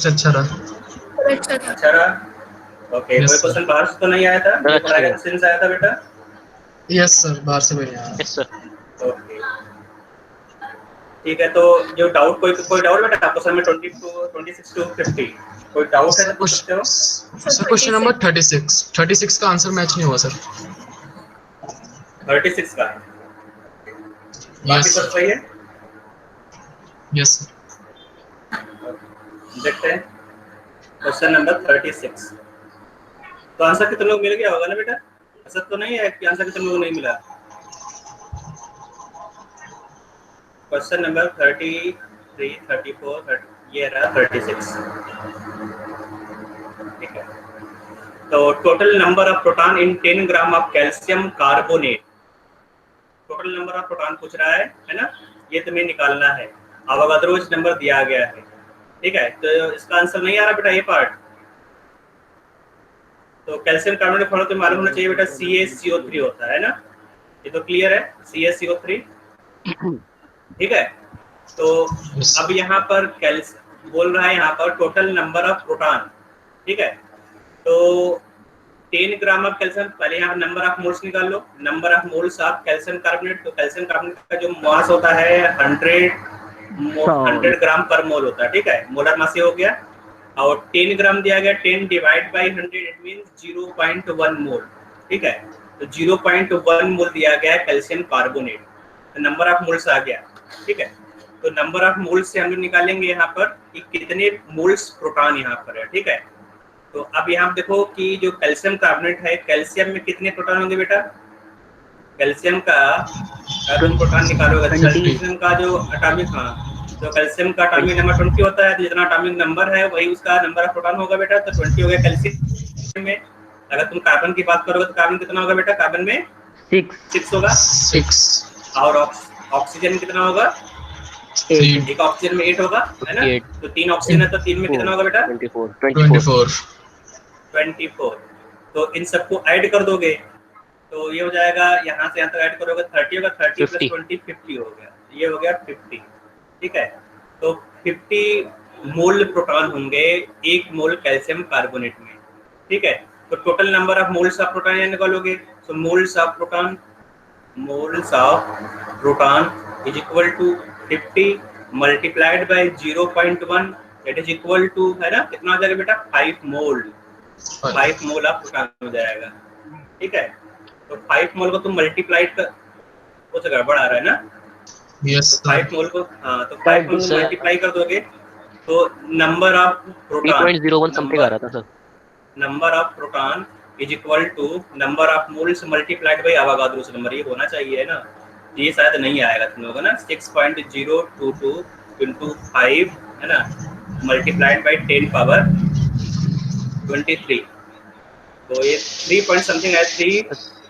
Test अच्छा रहा। अच्छा रहा। ओके, कोई क्वेश्चन बाहर से तो नहीं आया था? ये पढ़ाई का क्वेश्चन आया था बेटा? यस सर, बाहर से भी आया। Yes sir. ओके, ठीक है। तो जो डाउट, कोई डाउट बेटा क्वेश्चन में 22, 26 टू 50 कोई डाउट है तो पूछ सकते हो। सर क्वेश्चन नंबर 36 का आंसर मैच नहीं हुआ सर। 36 का बाकी सब सही है। Yes sir. देखते हैं क्वेश्चन नंबर 36। तो आंसर कितने लोग मिल गया होगा ना बेटा? ऐसा तो नहीं है कि आंसर कितने लोगों को नहीं मिला। क्वेश्चन नंबर 33, 34, ये रहा 36। ठीक है। तो total number of proton in 10 gram of calcium carbonate, total number of proton पूछ रहा है ना? ये तुम्हें निकालना है। अवोगाद्रोज नंबर दिया गया है। ठीक है, तो इसका आंसर नहीं आ रहा बेटा ये पार्ट। तो कैल्शियम कार्बोनेट फॉर्मूला तो मालूम होना चाहिए बेटा, CaCO3 होता है ना? ये तो क्लियर है, CaCO3। ठीक है। तो अब यहाँ पर कैल्शियम बोल रहा है, यहाँ पर टोटल नंबर ऑफ प्रोटॉन। ठीक है, तो 10 ग्राम ऑफ कैल्शियम, पहले यहाँ नंबर ऑफ मोल्स निकाल लो। Number of moles of calcium carbonate, तो कैल्शियम कार्बोनेट का जो मास होता है 100 ग्राम पर मोल होता है। ठीक है, मोलर मास हो गया। और 10 ग्राम दिया गया, 10 डिवाइड बाई 100 इट मींस 0.1 मोल। ठीक है, तो 0.1 मोल दिया गया है कैल्शियम कार्बोनेट, तो नंबर ऑफ मोल्स आ गया। ठीक है, तो नंबर ऑफ मोल्स से हम लोग निकालेंगे यहाँ पर कि कितने मोल्स प्रोटॉन यहाँ पर है। ठीक है, तो अब यहाँ देखो कि जो कैल्शियम कार्बोनेट है, कैल्शियम में कितने प्रोटॉन होंगे बेटा? कैल्शियम का तुम प्रोटॉन निकालोगे, कैल्शियम का जो एटॉमिक, तो कैल्शियम का एटॉमिक नंबर 20 होता है, तो जितना एटॉमिक नंबर है वही उसका नंबर ऑफ प्रोटॉन होगा बेटा। तो 20 हो गया कैल्शियम में। अगर तुम कार्बन की बात करोगे तो कार्बन कितना होगा बेटा? कार्बन में 6 होगा। 6 और ऑक्सीजन में कितना होगा? 3। एक ऑक्सीजन में 8 होगा, है ना? तो 3 ऑक्सीजन है, तो 3 में कितना होगा बेटा? 24। तो इन सबको ऐड कर दोगे तो ये हो जाएगा, यहाँ से यहाँ तक ऐड करोगे 30 होगा, 30 + 20 50 हो गया, ये हो गया 50। ठीक है, तो 50 मोल प्रोटॉन होंगे 1 मोल कैल्शियम कार्बोनेट में। ठीक है, तो total number of moles of proton निकालोगे, तो moles of proton is equal to 50 multiplied by 0.1 that is equal to, है ना, कितना हो जाएगा बेटा? 5 मोल। 5 मोल ऑफ प्रोटॉन हो जाएगा। ठीक है, तो 5 मोल को तुम मल्टीप्लाई कर, कुछ गड़बड़ आ रहा है ना? यस तो 5 मोल को, हाँ, तो 5 मोल को मल्टीप्लाई कर दोगे तो नंबर ऑफ प्रोटॉन 3.01 समथिंग आ रहा था sir. Number of proton is equal to number of moles multiplied by Avogadro's number, ये होना चाहिए है ना? ये शायद नहीं आएगा तुम लोगों को ना। 6.022 into 5 है ना, मल्टीप्लाइड बाय 10 पावर 23। तो ये 3 पॉइंट समथिंग है,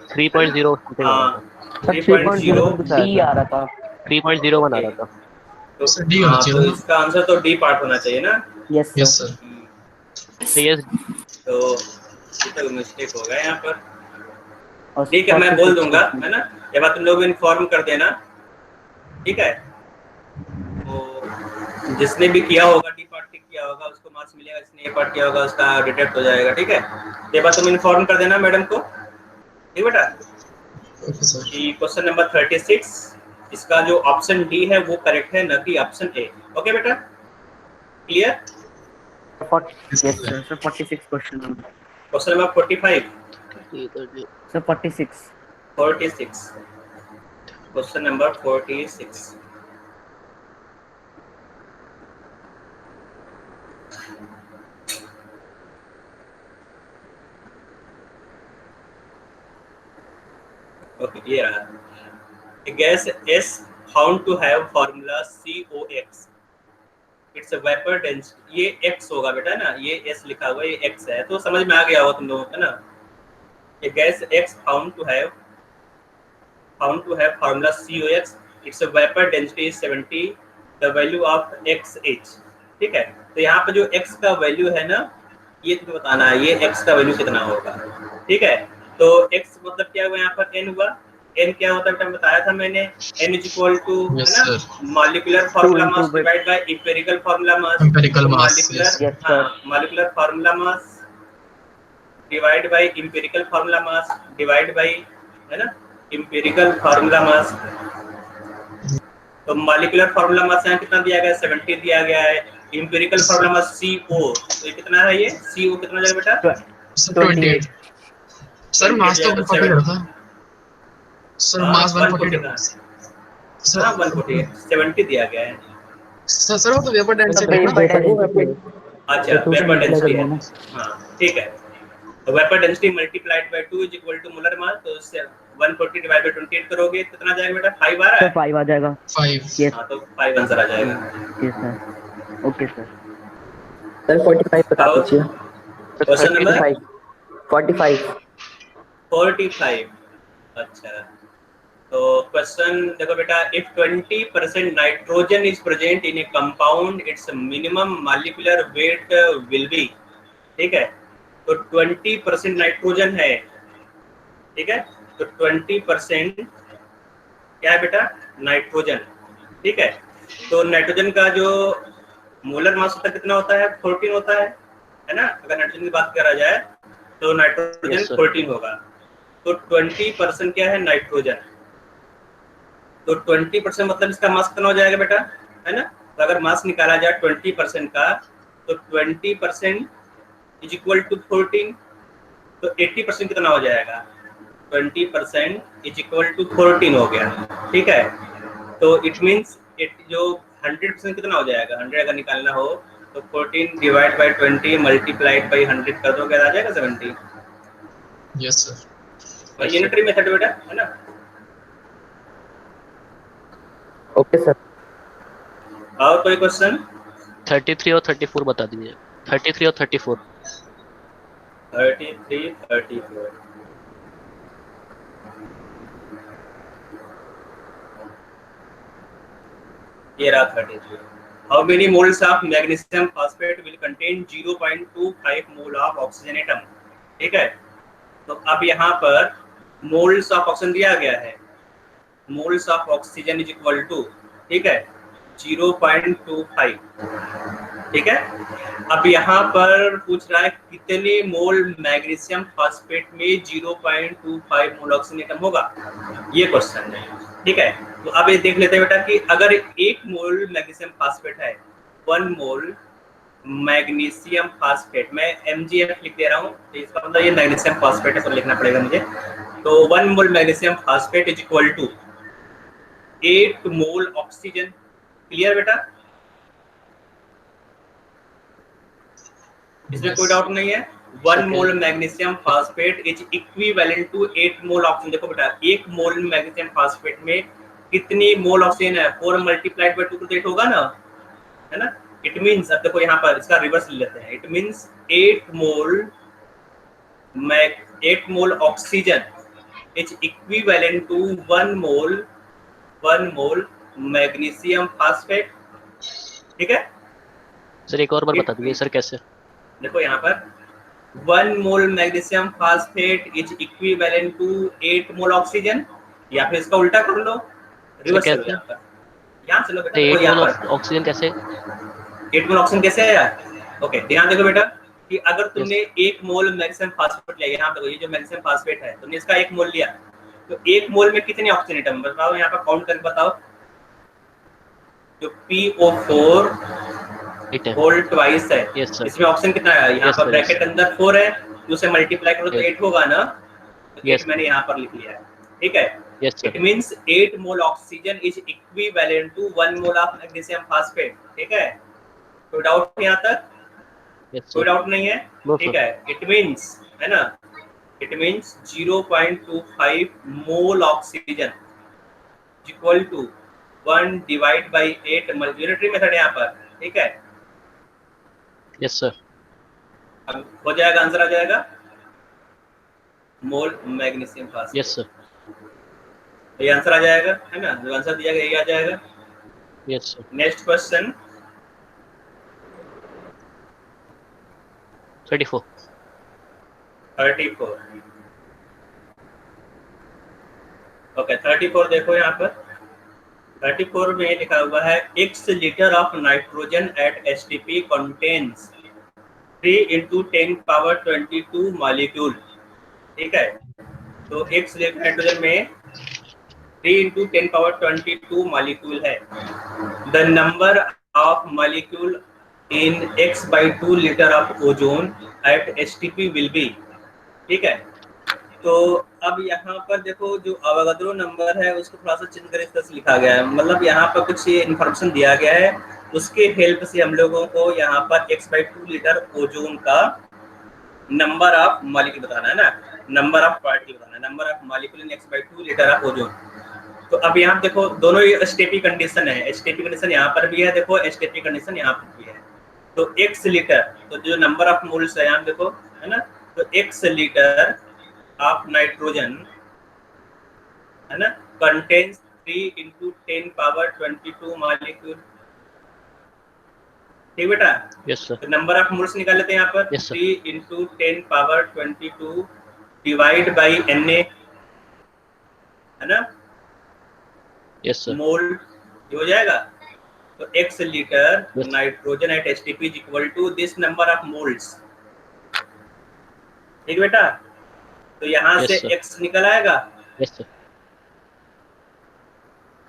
3.0 समथिंग आ रहा था। 3.0 डी आ रहा था, 3.01 आ रहा था। तो तो इसका आंसर तो डी पार्ट होना चाहिए ना? Yes sir. यस, तो ये तो मिस्टेक हो गया यहाँ पर। ठीक है, मैं बोल दूंगा, है ना? ये बात तुम लोग इन्फॉर्म कर देना। ठीक है, तो जिसने भी किया होगा डी पार्ट टिक किया होगा उसको मार्क्स मिलेगा, जिसने ए पार्ट किया होगा उसका डिटेक्ट हो जाएगा। ठीक है, ये बात तुम इन्फॉर्म कर देना मैडम को। ठीक बेटा? कि क्वेश्चन नंबर 36 इसका जो ऑप्शन डी है वो करेक्ट है, न कि ऑप्शन ए। ओके बेटा, clear? Yes sir. 46 question number 45 sir. 46 question number 46। Okay, ये रहा। Gas S found to have formula COX, it's a vapour density, ये X होगा बेटा ना, ये S लिखा हुआ है, ये X है, तो समझ में आ गया होगा तुम लोगों को ना। ये gas X found to have formula COX, it's a vapour density 70, the value of XH। ठीक है, तो यहाँ पे जो X का वैल्यू है ना, ये तुम्हें बताना है, ये X का वैल्यू कितना होगा। ठीक है, तो X मतलब क्या हुआ, यहाँ पर N हुआ, n क्या होता है बेटा बताया था मैंने, n इज इक्वल टू है Yes, ना sir. Molecular formula into mass bit. Divide by empirical formula mass. Empirical mass, molecular yes. Yes, sir. Molecular formula mass divide by empirical formula mass divide bye है ना empirical formula मास। तो molecular formula मास यहाँ कितना दिया गया है 70 दिया गया है। एम्पिरिकल फार्मूला मास CO तो ये कितना है, ये CO कितना जाएगा बेटा Sir, 28. Sir, 28 mass तो जाएगा, 140 रहा था. Sir, हाँ mass 140 140 था. Sir, हाँ 140 70 दिया गया है। sir, वो तो vapor density Vapor था. density है। अच्छा तो वेपर multiply डेंसिटी कर है, दो ना। हाँ ठीक है। तो vapour density multiplied by 2 is equal to molar mass, तो उससे 140 डिवाइड बाय 28 करोगे कितना जाएगा बेटा 5 आ रहा सर है। 5 आ जाएगा। 5. Yes, हाँ तो 5 आंसर आ जाएगा। yes sir. Okay sir. Sir 45 बता और दीजिए। Question number 45 45। अच्छा तो क्वेश्चन देखो बेटा, if 20% nitrogen is present in a compound it's minimum molecular weight will be, ठीक है। तो 20% नाइट्रोजन है, ठीक है। तो 20% क्या है बेटा नाइट्रोजन, ठीक है। तो नाइट्रोजन का जो मोलर मास होता है कितना होता है 14 होता है ना। अगर नाइट्रोजन की बात करा जाए तो नाइट्रोजन Yes, sir. 14 होगा। तो 20% क्या है नाइट्रोजन, तो 20% मतलब इसका मास कितना हो जाएगा बेटा, है ना। तो अगर मास निकाला जाए 20% का तो 20% इज इक्वल टू 14, तो 80% कितना हो जाएगा 20% इज इक्वल टू 14 हो गया, ठीक है। तो इट मीन्स जो 100% कितना हो जाएगा 100 अगर निकालना हो तो 14 डिवाइड बाय 20 मल्टीप्लाइड बाय 100 कर दो क्या आ जाएगा 70। Yes, sir. और Yes, sir. यूनिटरी मेथड बेटा है ना। Okay sir. और कोई क्वेश्चन 33 और 34 बता दीजिए। 33 और 34। 33 34 ये रहा 33। How many moles of magnesium phosphate will contain 0.25 mole of oxygen atom, ठीक है। तो अब यहाँ पर मोल्स ऑफ ऑक्सीजन दिया गया है, moles of oxygen is equal to, ठीक है 0.25, ठीक है। अब यहाँ पर पूछ रहा है कितने मोल मैग्नीशियम फॉस्फेट में 0.25 मोल ऑक्सीजन एटम होगा, ये क्वेश्चन है, ठीक है। तो अब ये देख लेते हैं बेटा कि अगर 1 मोल मैग्नीशियम फॉस्फेट है, 1 मोल मैग्नीशियम फॉस्फेट, मैं MgF लिख दे रहा हूँ तो इसका मतलब ये मैग्नीशियम फॉस्फेट है तो लिखना पड़ेगा मुझे। तो 1 mole magnesium phosphate is equal to 8 mole oxygen, clear बेटा, इसमें कोई डाउट नहीं है। 1 mole magnesium phosphate is equivalent to 8 mole oxygen. देखो बेटा 1 मोल मैग्नीशियम फॉस्फेट में कितनी मोल ऑक्सीजन है 4 मल्टीप्लाइड बाय 2 तो 8 होगा ना, है ना। इट मींस अब देखो यहाँ पर इसका रिवर्स ले लेते हैं, it means 8 mole oxygen is equivalent to 1 mole magnesium phosphate, ठीक है। सर एक और बार बता दीजिए सर कैसे। देखो यहाँ पर 1 mole magnesium phosphate is equivalent to 8 mole oxygen, या फिर इसका उल्टा कर लो, रिवर्स कैसे? करो यहाँ से लो बेटा। 8 यहाँ मोल पर ऑक्सीजन कैसे? 8 मोल ऑक्सीजन कैसे है यार, ओके ध्यान देखो बेटा कि अगर तुमने 1 मोल मैग्नीशियम फॉस्फेट लिया, यहाँ पे ये जो मैग्नीशियम फॉस्फेट है तुमने इसका 1 मोल लिया, तो 1 मोल में कितने ऑक्सीजन एटम बताओ, यहाँ पर काउंट करके बताओ। जो PO4 8 है। होल ट्वाइस है, Yes, sir. इसमें ऑक्सीजन कितना है, यहाँ Yes, पर sir, ब्रैकेट yes. अंदर 4 है, उसे मल्टीप्लाई करो तो Yes. 8 होगा ना, तो 8 Yes. मैंने यहाँ पर लिख लिया है, ठीक है। Yes, sir. It means 8 mole oxygen is equivalent to 1 mole of magnesium phosphate, ठीक है। कोई डाउट यहाँ तक? Yes, कोई sir. डाउट नहीं है, No, ठीक sir. है। इट मींस है ना, it means 0.25 mole oxygen equal to 1 divide by 8 unitary method यहाँ पर, ठीक है। Yes, sir. अब हो जाएगा, आंसर आ जाएगा मोल मैग्नीशियम फॉस्फेट। Yes, sir. ये आंसर आ जाएगा, है ना, जो आंसर दिया गया ये आ जाएगा। Yes, sir. Next question 34. 34। Okay 34 देखो यहाँ पर 34 में लिखा हुआ है x litre of nitrogen at STP contains 3 into 10 power 22 molecule. ठीक है, तो x लीटर नाइट्रोजन में 3 into 10 power 22 मॉलिक्यूल है। The number of molecule in x by 2 litre of ozone at STP will be. ठीक है, तो अब यहाँ पर देखो जो अवोगाद्रो नंबर है उसको थोड़ा सा चेंज कर इस तरह से लिखा गया है, मतलब यहाँ पर कुछ इन्फॉर्मेशन दिया गया है, उसके हेल्प से हम लोगों को यहाँ पर x by 2 लीटर ओजोन का नंबर ऑफ मॉलिक्यूल बताना है ना, नंबर ऑफ पार्टिकल बताना है, number of molecule in x by 2 litre of ozone. तो अब यहाँ देखो दोनों एसटीपी कंडीशन है, एसटीपी कंडीशन यहाँ पर भी है, देखो एसटीपी कंडीशन यहाँ पर भी है। तो x लीटर, तो जो नंबर ऑफ मोल्स है यहाँ देखो है ना, तो x लीटर ऑफ नाइट्रोजन है ना कंटेन्स 3 into 10 power 22 मॉलिक्यूल। ठीक बेटा, यस सर, तो नंबर ऑफ मोल्स निकाल लेते हैं यहाँ पर। Yes, sir. 3 into 10 power 22 divide by Na है ना, यस सर, मोल ये हो जाएगा। तो x litre Yes. Nitrogen at STP is equal to this number of moles. ठीक बेटा, तो यहाँ Yes, से sir. x निकल आएगा। यस सर,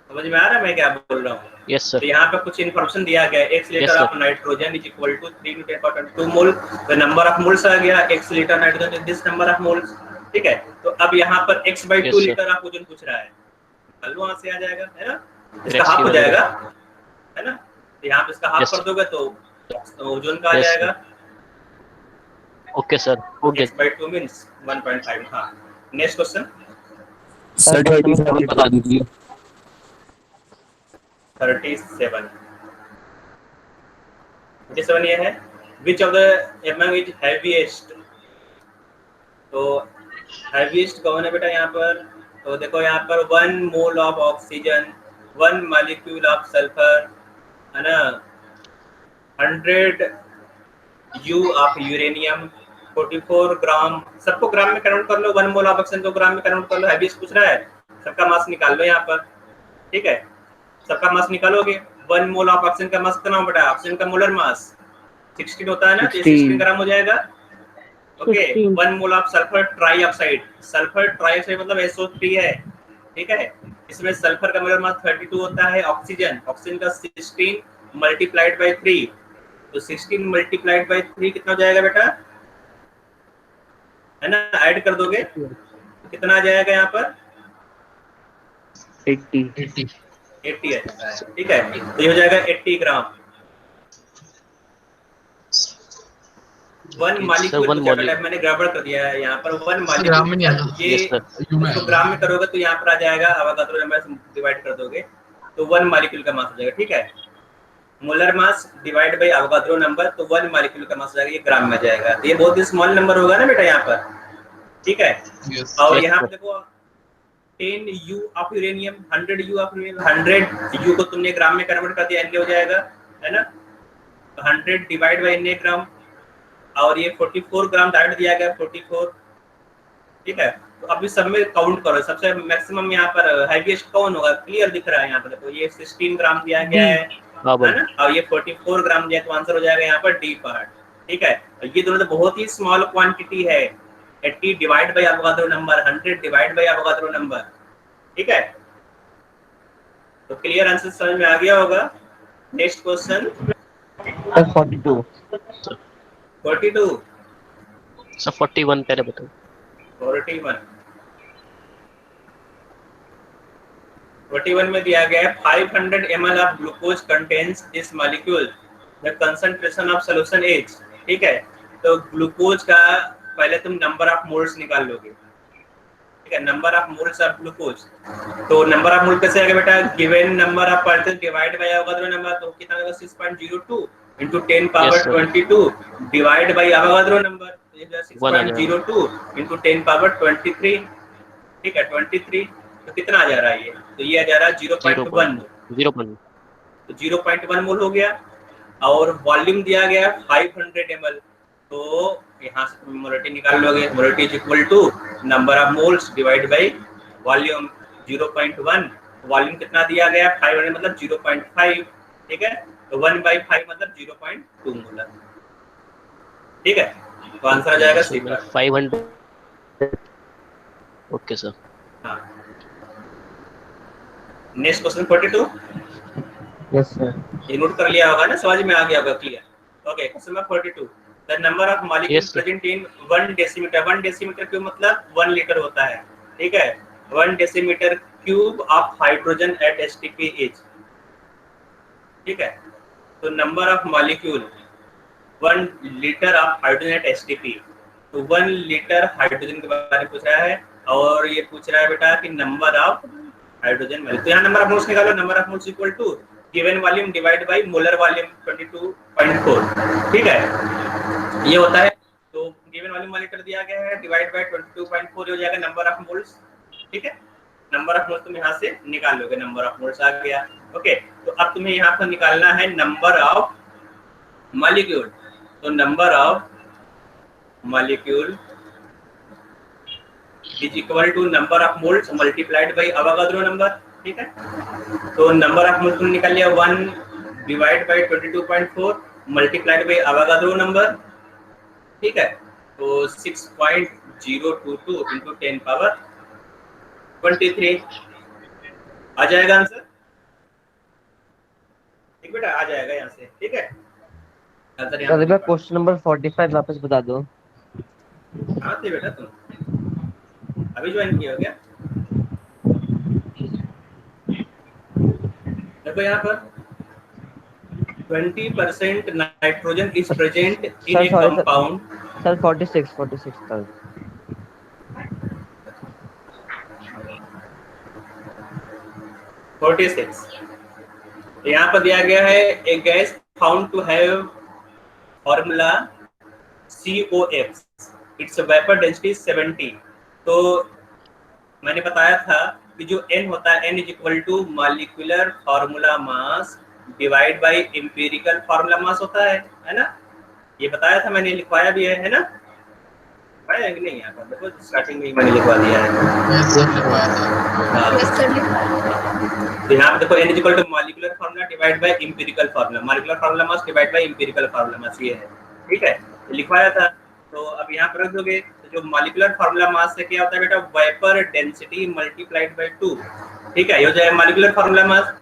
समझ में आ रहा है मैं क्या बोल रहा हूँ? यस तो सर, यहाँ पे कुछ इन्फॉर्मेशन दिया गया है, x Yes, litre sir. Of nitrogen is equal to 3 into 10 power 22 mole. The number of moles आ गया, x litre nitrogen this number of moles. ठीक है, तो अब यहाँ पर x by 2 Yes, sir. Litre of ozone पूछ रहा है, हल वहाँ से आ जाएगा है ना, इसका Next हाफ हो की जाएगा वजह है ना, तो यहाँ पे इसका हाफ Yes, कर sir. दोगे तो ओजोन का आ Yes, sir. जाएगा। ओके सर, हो गया। x by 2 means 1.5। हाँ, नेक्स्ट क्वेश्चन सर 37 बता दीजिए। 37 ये है which of the among is heaviest. तो हैवीएस्ट कौन है बेटा यहाँ पर? तो देखो यहाँ पर 1 mole of oxygen, 1 molecule of sulphur है ना, 100 यू ऑफ यूरेनियम, 44 ग्राम, सबको ग्राम में कन्वर्ट कर लो, 1 मोल ऑफ ऑक्सीजन को ग्राम में कन्वर्ट कर लो। हैवीएस्ट पूछ रहा है, सबका मास निकाल लो यहाँ पर। ठीक है, सबका मास निकालोगे, 1 मोल ऑफ ऑक्सीजन का मास कितना बेटा? ऑक्सीजन का मोलर मास 16 होता है ना, तो 16 ग्राम हो जाएगा। Okay, 1 mole of sulphur trioxide, sulphur trioxide मतलब SO3 है। ठीक है, इसमें सल्फर का मोलर मास 32 होता है। ऑक्सीजन, ऑक्सीजन का 16 मल्टीप्लाइड बाय 3, तो 16 मल्टीप्लाइड बाय 3 कितना हो जाएगा बेटा? है ना, ऐड कर दोगे तो कितना आ जाएगा यहाँ पर? 80 80 है। ठीक है, तो ये हो जाएगा 80 ग्राम। 1 मॉलिक्यूल, मैंने गड़बड़ कर दिया है यहाँ पर। 1 मॉलिक्यूल ग्राम में नहीं आना। ये Yes, sir. इसको ग्राम में करोगे तो यहाँ पर आ जाएगा, अवोगाद्रो नंबर से डिवाइड कर दोगे तो 1 मॉलिक्यूल का मास हो जाएगा। ठीक है, molar mass divide bye Avogadro number, तो 1 मॉलिक्यूल का मास हो जाएगा, ये ग्राम में जाएगा। तो ये बहुत ही स्मॉल नंबर होगा ना बेटा यहाँ पर। ठीक है, Yes. और Yes, यहाँ sir. पे देखो 10 you of uranium, 100 you of uranium, 100 you को तुमने ग्राम में कन्वर्ट कर दिया, Na हो जाएगा है ना, 100 डिवाइड बाय Na ग्राम, और ये 44 ग्राम डायरेक्ट दिया गया 44। ठीक है, तो अभी सब में काउंट करो, सबसे मैक्सिमम यहाँ पर हैवीएस्ट कौन होगा? क्लियर दिख रहा है यहाँ पर, देखो ये 16 ग्राम दिया गया है ना, और ये 44 ग्राम दिया, तो आंसर हो जाएगा यहाँ पर डी पार्ट। ठीक है, ये दोनों तो बहुत ही स्मॉल क्वांटिटी है, 80 divide by Avogadro number, 100 divide by Avogadro number. ठीक है, तो क्लियर आंसर समझ में आ गया होगा। नेक्स्ट क्वेश्चन 42 42 सर 41 पहले बताओ। 41 में दिया गया है 500 ml of glucose contains this molecule, the concentration of solution is. ठीक है, तो ग्लूकोज का पहले तुम नंबर ऑफ मोल्स निकाल लोगे। ठीक है, number of moles of glucose, तो नंबर ऑफ मोल कैसे आएगा बेटा? Given number of particles divide by Avogadro number, तो कितना आएगा? 6.02 into 10 power 22 divide by Avogadro number, तो ये 6.02 into 10 power 23। ठीक है, 23, तो कितना आ जा रहा है ये? तो ये आ जा रहा है 0.1, 0.1, तो 0.1 मोल हो गया। और वॉल्यूम दिया गया 500 ml, तो यहाँ से तुम मोलरिटी निकाल लोगे, molarity is equal to number of moles divide by volume, 0.1, volume कितना दिया गया 500 मतलब 0.5, ठीक है। तो 1/5 मतलब 0.2 मोलर, ठीक है। तो आंसर आ जाएगा सी पर। 500। Okay sir. हाँ, नेक्स्ट क्वेश्चन 42। Yes sir. ये नोट कर लिया होगा ना, समझ में आ गया होगा, clear. Okay, question number 42, the number of molecule Yes, sir. Present in 1 decimetre, 1 decimetre cube मतलब 1 लीटर होता है, ठीक है। 1 decimetre cube of hydrogen at STP is, ठीक है। तो number of molecule 1 litre of hydrogen at STP, तो 1 litre hydrogen के बारे में पूछ रहा है, और ये पूछ रहा है बेटा कि नंबर ऑफ हाइड्रोजन मॉलिक्यूल। तो यहाँ नंबर ऑफ मोल्स निकालो, number of moles equal to given volume divide by molar volume 22.4, ठीक है, ये होता है। तो गिवन वॉल्यूम 1 लीटर दिया गया है, डिवाइड बाय 22.4 हो जाएगा नंबर ऑफ मोल्स, ठीक है। नंबर ऑफ मोल्स तुम यहाँ से निकाल लोगे, नंबर ऑफ मोल्स आ गया। ओके, तो अब तुम्हें यहाँ पर निकालना है नंबर ऑफ मॉलिक्यूल। तो number of molecule is equal to number of moles multiplied by Avogadro number, ठीक है। तो नंबर ऑफ मोल्स तुमने निकाल लिया 1 divide bye 22.4 multiplied by Avogadro number, ठीक है। तो 6.022 इंटू 10 पावर 23 आ जाएगा आंसर, ठीक बेटा, आ जाएगा यहाँ से, ठीक है। आंसर यहाँ सर क्वेश्चन नंबर 45 वापस बता दो। हाँ थे बेटा, तुम अभी ज्वाइन किया हो क्या? देखो यहाँ पर 20% nitrogen is present in a compound. Sir 46 sir. 46 यहाँ पर दिया गया है a gas found to have formula COF, its vapour density 70। तो मैंने बताया था कि जो N होता है N is equal to molecular formula mass divide by empirical formula mass होता है ना। ये बताया था मैंने, लिखवाया भी है ना, है कि नहीं? यहाँ पर देखो स्टार्टिंग में ही मैंने लिखवा दिया है। तो यहाँ पे देखो N is equal to molecular formula divide by empirical formula, molecular formula mass divide by empirical formula mass, ये है, ठीक है, लिखवाया था। तो अब यहाँ पर रख दोगे, तो जो मॉलिक्यूलर फार्मूला मास से क्या होता है बेटा, वेपर डेंसिटी मल्टीप्लाइड बाय 2, ठीक है, ये हो जाएगा मॉलिक्यूलर फार्मूला मास।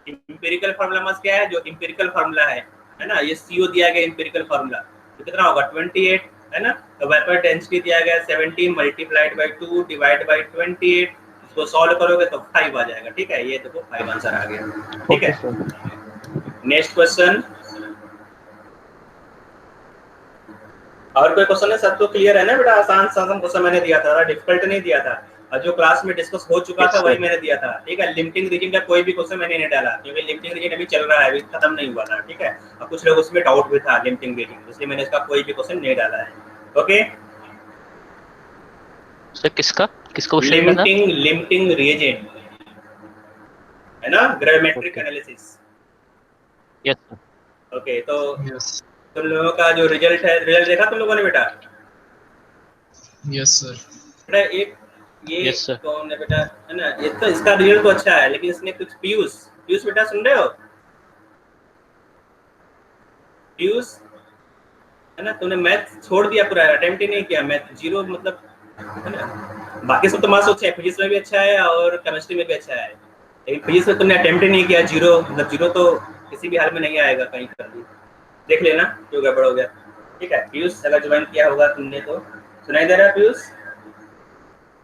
एम्पिरिकल फार्मूला मास क्या है, जो एम्पिरिकल फार्मूला है ना, ये CO दिया गया एम्पिरिकल फार्मूला, तो कितना होगा 28, है ना। तो वेपर डेंसिटी दिया गया 70 मल्टीप्लाइड बाय 2 डिवाइड बाय 28, इसको सॉल्व करोगे तो 5 आ जाएगा, ठीक है। ये देखो 5 आंसर आ गया, ठीक है। नेक्स्ट क्वेश्चन, और कोई क्वेश्चन है? सब तो क्लियर है ना बेटा? आसान क्वेश्चन मैंने दिया था, डिफिकल्ट नहीं दिया था, और जो क्लास में डिस्कस हो चुका था वही मैंने दिया था, ठीक है। लिमिटिंग रीजन का कोई भी क्वेश्चन मैंने नहीं डाला, क्योंकि लिमिटिंग रीजन अभी चल रहा है, अभी खत्म नहीं हुआ था, ठीक है। और कुछ लोग उसमें डाउट भी था लिमिटिंग रीजन, इसलिए मैंने इसका कोई भी क्वेश्चन नहीं डाला है। ओके सर, किसका क्वेश्चन था? लिमिटिंग रीजन है ना, ग्रामेट्रिक एनालिसिस। Yes sir. ओके, तो यस तुम लोगों का जो रिजल्ट है, रिजल्ट देखा तुम लोगों ने बेटा? Yes sir. बेटा एक ये Yes, sir. कौन है बेटा, है ना, ये तो इसका रिजल्ट तो अच्छा है, लेकिन इसने कुछ पीयूष बेटा सुन रहे हो? पीयूष, है ना, तुमने मैथ छोड़ दिया, पूरा अटेम्प्ट ही नहीं किया, मैथ 0 मतलब, है ना। बाकी सब तो मार्क्स अच्छे हैं, फिजिक्स में भी अच्छा है और केमिस्ट्री में भी अच्छा है, लेकिन फिजिक्स में तुमने अटेम्प्ट ही नहीं किया, 0 मतलब 0 तो किसी भी हाल में नहीं आएगा, कहीं कर भी देख लेना क्यों गड़बड़ हो गया, ठीक है। पीयूष अगर ज्वाइन किया होगा तुमने तो सुनाई दे रहा है पीयूष?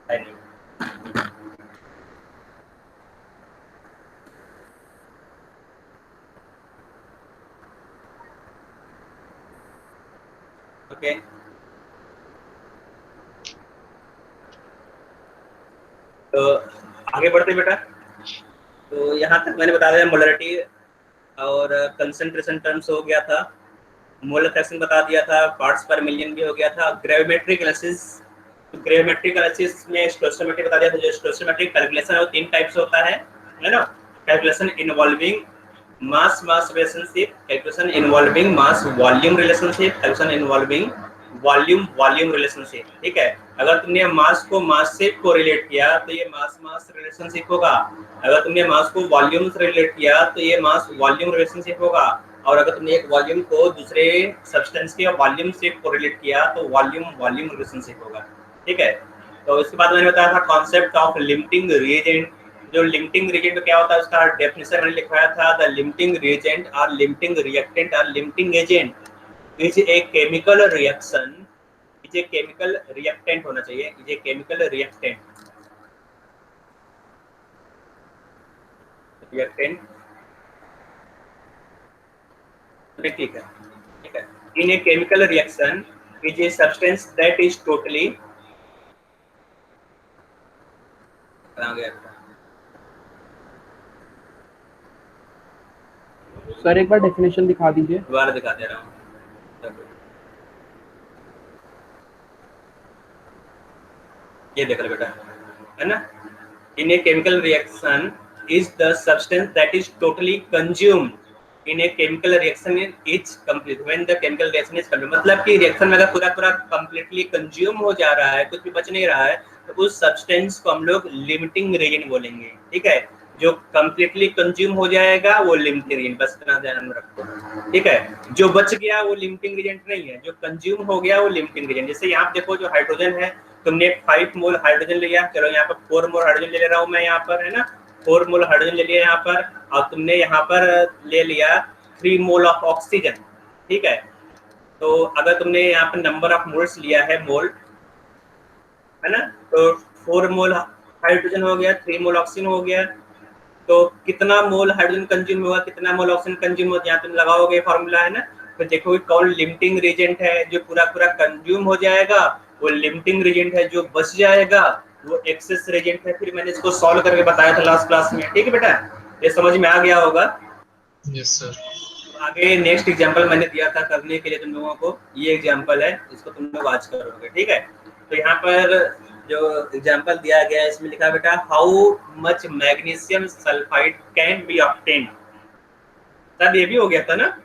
नहीं। ओके, तो आगे बढ़ते बेटा। तो यहाँ तक मैंने बता दिया, मोलरिटी और कंसंट्रेशन टर्म्स हो गया था, मोलर फ्रैक्शन बता दिया था, पार्ट्स पर मिलियन भी हो गया था। ग्रेविमेट्रिक एनालिसिस, ग्रेविमेट्रिक एनालिसिस में स्टोइचियोमेट्री बता दिया था। जो स्टोइचियोमेट्रिक कैलकुलेशन है वो 3 टाइप्स होता है ना। Calculation involving mass relationship, calculation involving mass volume relationship, calculation involving volume volume relationship, ठीक है। अगर तुमने मास को मास से कोरिलेट किया तो ये मास मास रिलेशनशिप होगा, अगर तुमने मास को वॉल्यूम से रिलेट किया तो ये मास वॉल्यूम रिलेशनशिप होगा, और अगर तुमने एक वॉल्यूम को दूसरे सब्सटेंस के वॉल्यूम से कोरिलेट किया तो वॉल्यूम वॉल्यूम रिलेशनशिप होगा, ठीक है। तो इसके बाद मैंने बताया था कॉन्सेप्ट ऑफ लिमिटिंग रिएजेंट। जो लिमिटिंग रिएजेंट क्या होता है उसका डेफिनेशन मैंने लिखवाया था, द लिमिटिंग रिएजेंट और लिमिटिंग रिएक्टेंट और limiting agent is a chemical reaction, is a chemical reactant होना चाहिए, is a chemical reactant, reactant, ठीक है, ठीक है। In a chemical reaction is a substance that is totally, कहाँ गया सर एक बार डेफिनेशन दिखा दीजिए। दोबारा दिखा दे रहा हूँ, ये देख लो बेटा, है ना। In a chemical reaction is the substance that is totally consumed in a chemical reaction is complete when the chemical reaction is complete, मतलब कि रिएक्शन में अगर पूरा पूरा कंप्लीटली कंज्यूम हो जा रहा है, कुछ भी बच नहीं रहा है, तो उस सब्सटेंस को हम लोग लिमिटिंग रिएजेंट बोलेंगे, ठीक है। जो कंप्लीटली कंज्यूम हो जाएगा वो लिमिटिंग रिएजेंट, बस इतना ध्यान में रखो, ठीक है। जो बच गया वो लिमिटिंग रिएजेंट नहीं है, जो कंज्यूम हो गया वो लिमिटिंग रिएजेंट। जैसे यहाँ देखो जो हाइड्रोजन है, तुमने 5 मोल हाइड्रोजन लिया, चलो यहाँ पर 4 मोल हाइड्रोजन ले रहा हूँ मैं यहाँ पर, है ना, 4 मोल हाइड्रोजन ले लिया यहाँ पर, और तुमने यहाँ पर ले लिया 3 मोल ऑफ ऑक्सीजन, ठीक है। तो अगर तुमने यहाँ पर नंबर ऑफ मोल्स लिया है, मोल, है ना, तो 4 मोल हाइड्रोजन हो गया, 3 मोल ऑक्सीजन हो गया, तो कितना मोल हाइड्रोजन कंज्यूम होगा, कितना मोल ऑक्सीजन कंज्यूम होगा, यहाँ तुम लगाओगे फॉर्मूला, है ना, तो देखोगे कौन लिमिटिंग रिएजेंट है। जो पूरा पूरा कंज्यूम हो जाएगा वो लिमिटिंग रिएजेंट है, जो बच जाएगा वो एक्सेस रिएजेंट है। फिर मैंने इसको सॉल्व करके बताया था लास्ट क्लास में, ठीक है बेटा, ये समझ में आ गया होगा। Yes sir. आगे नेक्स्ट एग्जांपल मैंने दिया था करने के लिए तुम लोगों को, ये एग्जांपल है, इसको तुम लोग आज करोगे, ठीक है। तो यहाँ पर जो एग्जांपल दिया गया है इसमें लिखा बेटा, how much magnesium sulphide can be obtained, तब ये भी हो गया था ना,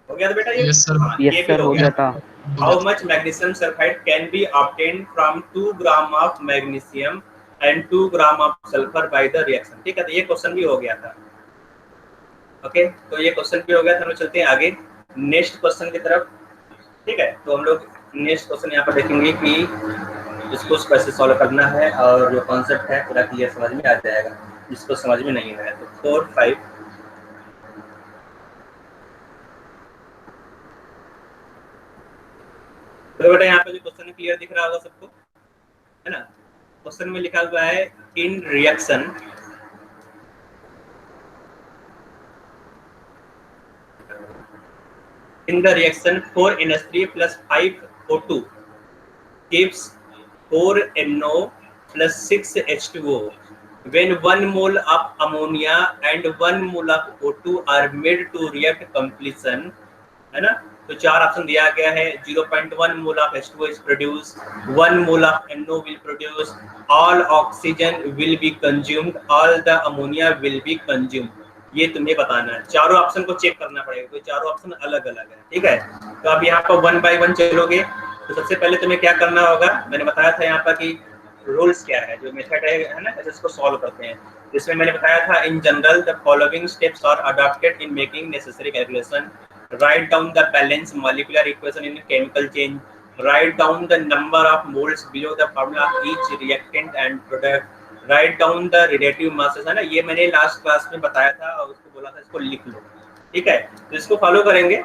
हो गया था बेटा ये? Yes sir. हाँ, ये भी हो गया था। How much magnesium sulfide can be obtained from 2 gram of magnesium and 2 gram of sulfur by the reaction, ठीक है। तो ये क्वेश्चन भी हो गया था, ओके। तो ये क्वेश्चन भी हो गया था, हम लोग चलते हैं आगे नेक्स्ट क्वेश्चन की तरफ, ठीक है। तो हम लोग नेक्स्ट क्वेश्चन यहाँ पर देखेंगे कि इसको कैसे सॉल्व करना है, और जो कॉन्सेप्ट है पूरा क्लियर समझ में आ जाएगा, जिसको समझ में नहीं है। तो 4, 5 तो बेटा यहाँ पे जो क्वेश्चन क्लियर दिख रहा होगा सबको, है ना। क्वेश्चन में लिखा हुआ है इन reaction in the reaction 4NH3 plus 5O2 gives 4NO plus 6H2O when 1 mole of ammonia and 1 mole of O2 are made to react completion, है ना। तो 4 ऑप्शन दिया गया है, 0.1 मोल of H2O is produced, 1 mole of NO will produce, all oxygen will be consumed, all the ammonia will be consumed। ये तुम्हें बताना है, चारों ऑप्शन को चेक करना पड़ेगा, तो चारों ऑप्शन अलग अलग है, ठीक है। तो अब यहाँ पर 1 बाय 1 चलोगे, तो सबसे पहले तुम्हें क्या करना होगा, मैंने बताया था यहाँ पर कि रूल्स क्या है, जो मेथड है ना, कैसे इसको सॉल्व करते हैं। इसमें मैंने बताया था in general the following steps are adopted in making necessary calculation, write down the balanced molecular equation in chemical change, write down the number of moles below the formula of each reactant and product, write down the relative masses, है ना। ये मैंने last class में बताया था और उसको बोला था इसको लिख लो, ठीक है। तो इसको फॉलो करेंगे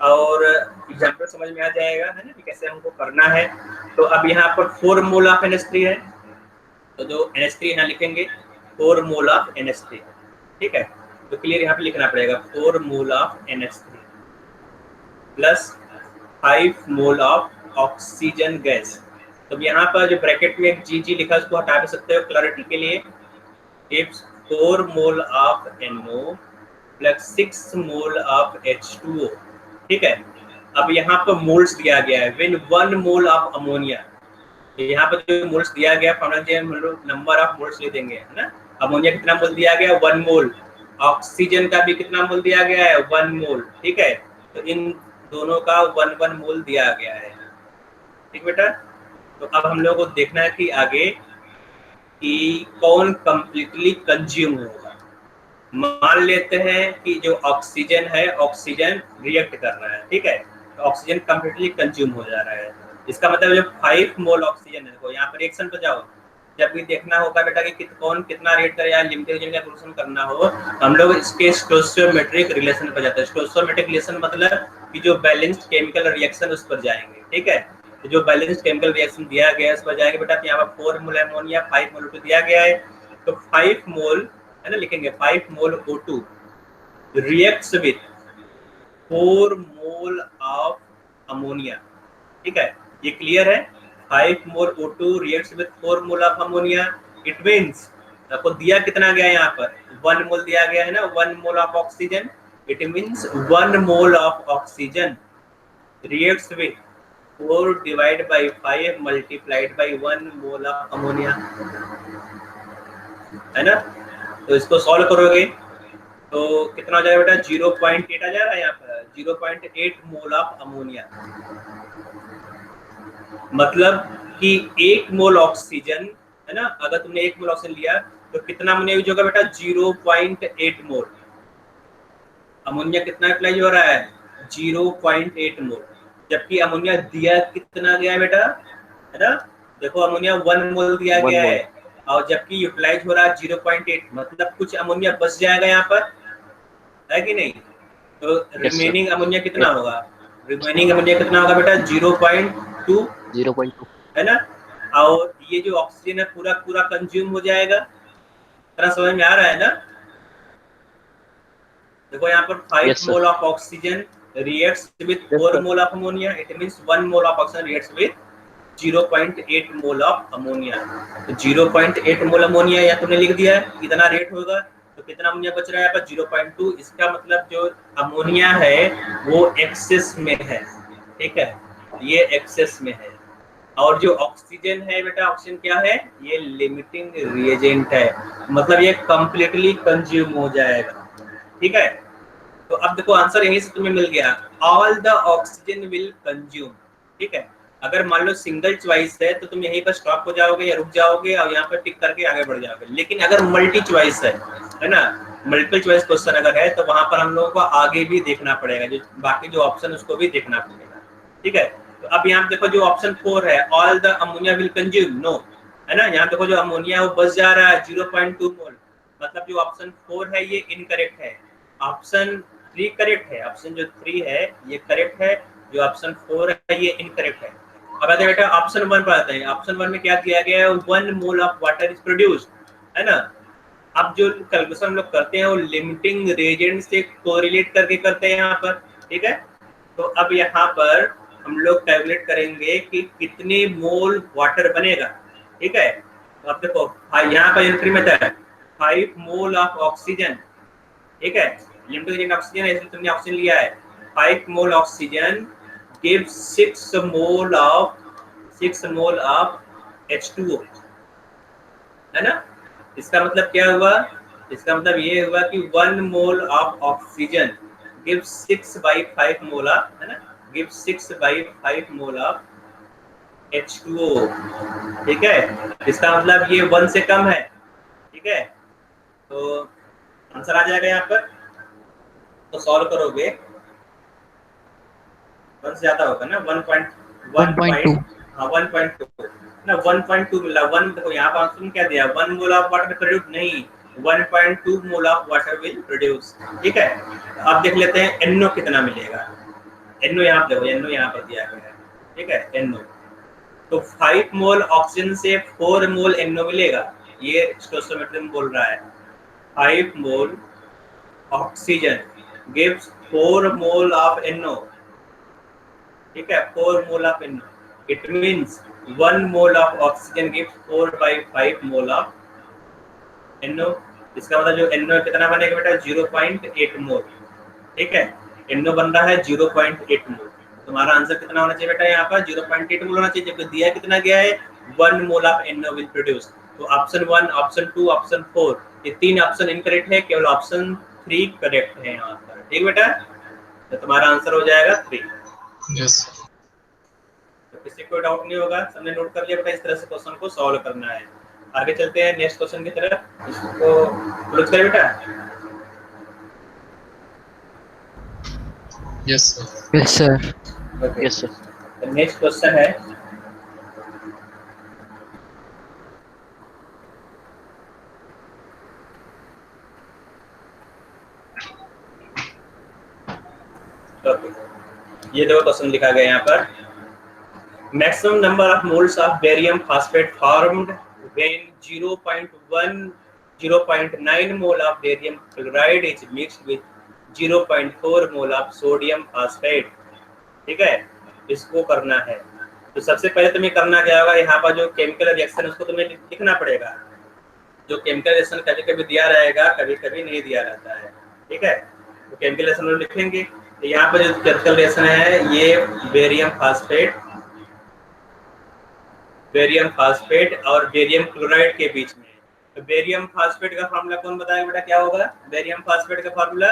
और एग्जांपल समझ में आ जाएगा, है ना, कि कैसे हमको करना है। तो अब यहाँ पर 4 मोल ऑफ NH3 है, तो जो NH3 यहाँ लिखेंगे 4 मोल ऑफ NH3, ठीक है। तो क्लियर यहाँ पे लिखना पड़ेगा 4 mole of NH3 plus 5 mole of oxygen gas. तो यहाँ पर जो ब्रैकेट में GG लिखा है उसको हटा भी सकते हो क्लैरिटी के लिए। If 4 mole of NO plus 6 mole of H2O, ठीक है। अब यहाँ पर मोल्स दिया गया है, व्हेन 1 मोल ऑफ अमोनिया, यहाँ पर जो मोल्स दिया गया नंबर ऑफ मोल्स ले देंगे, है ना। अमोनिया कितना मोल दिया गया, 1 मोल, ऑक्सीजन का भी कितना मोल दिया गया है, 1 मोल, ठीक है। तो इन दोनों का 1 मोल दिया गया है। ठीक बेटा, तो अब हम लोग को देखना है कि आगे कि कौन कंप्लीटली कंज्यूम होगा। मान लेते हैं कि जो ऑक्सीजन है, ऑक्सीजन रिएक्ट कर रहा है, ठीक है, तो ऑक्सीजन कंप्लीटली कंज्यूम हो जा रहा है। इसका मतलब जो 5 मोल ऑक्सीजन है, तो यहाँ पर रिएक्शन पर जाओ, जब भी देखना होगा बेटा कि कौन कितना रेट करे या लिमिटेड रीजन का कैलकुलेशन करना हो, हम लोग इसके स्टोइकोमेट्रिक रिलेशन पर जाते हैं। स्टोइकोमेट्रिक रिलेशन मतलब कि जो बैलेंस्ड केमिकल रिएक्शन उस पर जाएंगे, ठीक है। तो जो बैलेंस्ड केमिकल रिएक्शन दिया गया है उस पर जाएंगे बेटा। तो यहाँ पर 4 मोल अमोनिया 5 मोल O2 दिया गया है, तो 5 मोल है ना, लिखेंगे 5 मोल O2 reacts with 4 mole of ammonia, ठीक है, ये क्लियर है। 5 मोल O2 reacts with 4 mole of ammonia. It means आपको दिया कितना गया है यहाँ पर 1 मोल दिया गया है ना, 1 mole of oxygen. It means 1 mole of oxygen reacts with 4 divide by 5 multiplied by 1 mole of ammonia, है ना। तो इसको सॉल्व करोगे तो कितना हो जाएगा बेटा, 0.8 आ जा रहा है यहाँ पर, 0.8 मोल ऑफ अमोनिया। मतलब कि 1 मोल ऑक्सीजन है ना, अगर तुमने 1 मोल ऑक्सीजन लिया तो कितना अमोनिया यूज होगा बेटा, 0.8 मोल। अमोनिया कितना यूटिलाइज हो रहा है, 0.8 मोल। जबकि अमोनिया दिया कितना गया है बेटा, है ना, देखो अमोनिया 1 मोल दिया गया है और जबकि यूटिलाइज हो रहा है 0.8, मतलब कुछ अमोनिया बच जाएगा यहाँ पर, है कि नहीं। तो रिमेनिंग अमोनिया कितना होगा, रिमेनिंग अमोनिया कितना होगा बेटा, 0.2 है ना। और ये जो ऑक्सीजन है पूरा पूरा कंज्यूम हो जाएगा। तरह समझ में आ रहा है ना। देखो यहाँ पर 5 mole of oxygen reacts with 4 mole of ammonia. It means 1 mole of oxygen reacts with 0.8 mole of ammonia. तो 0.8 मोल अमोनिया यहाँ तुमने लिख दिया है, कितना रेट होगा, तो कितना अमोनिया बच रहा है यहाँ पर 0.2। इसका मतलब जो अमोनिया है वो एक्सेस में है, ठीक है, ये एक्सेस में है। और जो ऑक्सीजन है बेटा, ऑक्सीजन क्या है, ये लिमिटिंग रिएजेंट है, मतलब ये कंप्लीटली कंज्यूम हो जाएगा, ठीक है। तो अब देखो आंसर यहीं से तुम्हें मिल गया, all the oxygen will consume, ठीक है। अगर मान लो सिंगल चॉइस है तो तुम यहीं पर स्टॉप हो जाओगे या रुक जाओगे और यहाँ पर टिक करके आगे बढ़ जाओगे। लेकिन अगर मल्टी चॉइस है ना, मल्टीपल चॉइस क्वेश्चन अगर है तो वहां पर हम लोगों को आगे भी देखना पड़ेगा, जो बाकी जो ऑप्शन उसको भी देखना पड़ेगा, ठीक है। तो अब यहाँ देखो जो ऑप्शन 4 है, all the ammonia will consume, no, है ना। यहाँ देखो जो अमोनिया वो बच जा रहा है 0.2 मोल, मतलब जो ऑप्शन 4 है ये इनकरेक्ट है। ऑप्शन 3 करेक्ट है, ऑप्शन जो 3 है ये करेक्ट है, जो ऑप्शन 4 है ये इनकरेक्ट है। अब आते बेटा ऑप्शन 1 पर आते हैं। ऑप्शन 1 में क्या दिया गया है, 1 mole of water is produced, है ना। अब जो कैलकुलेशन हम लोग करते हैं वो लिमिटिंग रिएजेंट से कोरिलेट करके करते हैं यहाँ पर, ठीक है। तो अब यहाँ पर हम लोग कैलकुलेट करेंगे कि कितने मोल वाटर बनेगा, ठीक है। तो अब देखो यहाँ पर एंट्री मेथड है 5 मोल ऑफ ऑक्सीजन, ठीक है, लिमिटिंग ऑक्सीजन है, तुमने ऑक्सीजन लिया है। 5 मोल oxygen gives 6 mole of H2O, है ना। इसका मतलब क्या हुआ, इसका मतलब ये हुआ कि 1 mole of oxygen gives 6/5 mole of, है ना, gives 6/5 मोल ऑफ H2O, ठीक है। इसका मतलब ये 1 से कम है, ठीक है। तो आंसर आ जाएगा यहाँ पर, तो सॉल्व करोगे 1 से ज्यादा होगा ना, 1.2 हाँ 1.2 ना, 1.2 मिला। 1 देखो यहाँ पर आंसर क्या दिया, 1 मोल ऑफ वाटर प्रोड्यूस नहीं, 1.2 mole of water will produce, ठीक है। अब देख लेते हैं NO कितना मिलेगा। NO यहाँ देखो, NO यहाँ पर दिया गया है, ठीक है, NO। तो 5 मोल ऑक्सीजन से 4 मोल NO मिलेगा, ये स्टोइकोमेट्री में बोल रहा है। 5 मोल oxygen gives 4 mole of NO, ठीक है, 4 mole of NO। It means 1 mole of oxygen gives 4/5 mole of NO। इसका मतलब जो NO कितना बनेगा बेटा, 0.8 मोल, ठीक है। NO बन रहा है 0.8 मोल। तुम्हारा आंसर कितना होना चाहिए बेटा, यहाँ पर 0.8 मोल होना चाहिए, जबकि दिया कितना गया है, 1 mole of NO will produce. तो ऑप्शन 1, ऑप्शन 2, ऑप्शन 4 ये 3 ऑप्शन इनकरेक्ट है, केवल ऑप्शन 3 करेक्ट है यहाँ पर, ठीक बेटा। तो तुम्हारा आंसर हो जाएगा 3। Yes. तो किसी को डाउट नहीं होगा, सबने नोट कर लिया बेटा, इस तरह से क्वेश्चन को सॉल्व करना है। आगे चलते हैं नेक्स्ट क्वेश्चन की तरफ, इसको क्लोज करें बेटा। Yes, sir. Yes, sir. Okay, yes sir. तो नेक्स्ट क्वेश्चन है ओके, ये देखो क्वेश्चन लिखा गया यहाँ पर, maximum number of moles of barium phosphate formed when 0.9 mole of barium chloride is mixed with 0.4 mole of sodium phosphate। ठीक है, इसको करना है। तो सबसे पहले तुम्हें करना क्या होगा, यहाँ पर जो केमिकल रिएक्शन उसको तुम्हें लिखना पड़ेगा। जो केमिकल रिएक्शन कभी कभी दिया रहेगा, कभी कभी नहीं दिया रहता है। ठीक है, तो केमिकल रिएक्शन लिखेंगे। तो यहाँ पर जो केमिकल रिएक्शन है ये बेरियम फास्फेट और बेरियम क्लोराइड के बीच में। तो बेरियम फास्फेट का फार्मूला कौन बताएगा बेटा, क्या होगा बेरियम फास्फेट का फार्मूला?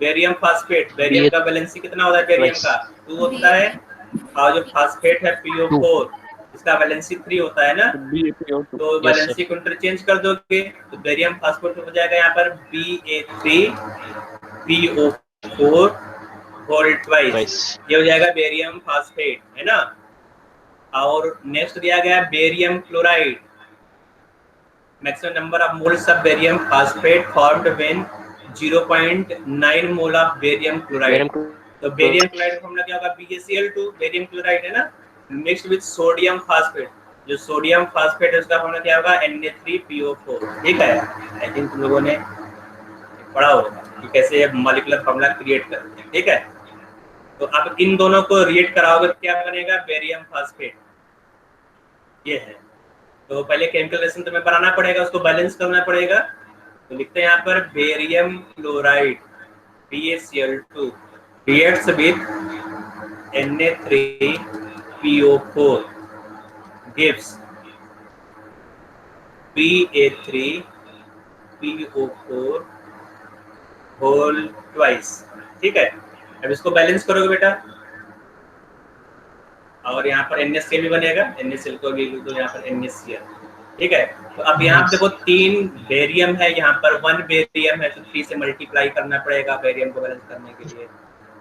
बेरियम का वैलेंसी कितना होता है बेरियम का? 2 होता है, और जो फास्फेट है PO4 इसका वैलेंसी 3 होता है ना। तो वैलेंसी को इंटरचेंज कर दोगे तो बेरियम फास्फेट हो जाएगा यहाँ पर Ba3PO4 होल ट्वाइस, ये हो जाएगा बेरियम फास्फेट, है ना। और नेक्स्ट दिया गया barium chloride, maximum number of moles of barium phosphate formed when 0.9 mole of barium chloride. तो बेरियम क्लोराइड का फॉर्मूला क्या होगा? BaCl2, बेरियम क्लोराइड है ना, मिक्स्ड विद सोडियम फास्फेट। जो सोडियम फास्फेट है उसका फॉर्मूला क्या होगा? Na3PO4। ठीक है, आई थिंक तुम लोगों ने पढ़ा होगा कि कैसे मॉलिक्यूलर फॉर्मूला क्रिएट करते हैं। ठीक है, तो आप इन दोनों को रिएक्ट कराओगे क्या बनेगा? बेरियम फास्फेट, ये है। तो पहले केमिकल रिएक्शन तुम्हें बनाना पड़ेगा, उसको बैलेंस करना पड़ेगा। तो लिखते हैं यहाँ पर barium chloride BaCl2 reacts with Na3PO4 gives Ba3PO4 whole twice. ठीक है, अब इसको बैलेंस करोगे बेटा, और यहाँ पर NaCl भी बनेगा, NaCl को भी तो यहाँ पर NaCl। ठीक है, तो अब यहाँ पे देखो 3 बेरियम है, यहाँ पर 1 बेरियम है, तो 3 से मल्टीप्लाई करना पड़ेगा बेरियम को बैलेंस करने के लिए।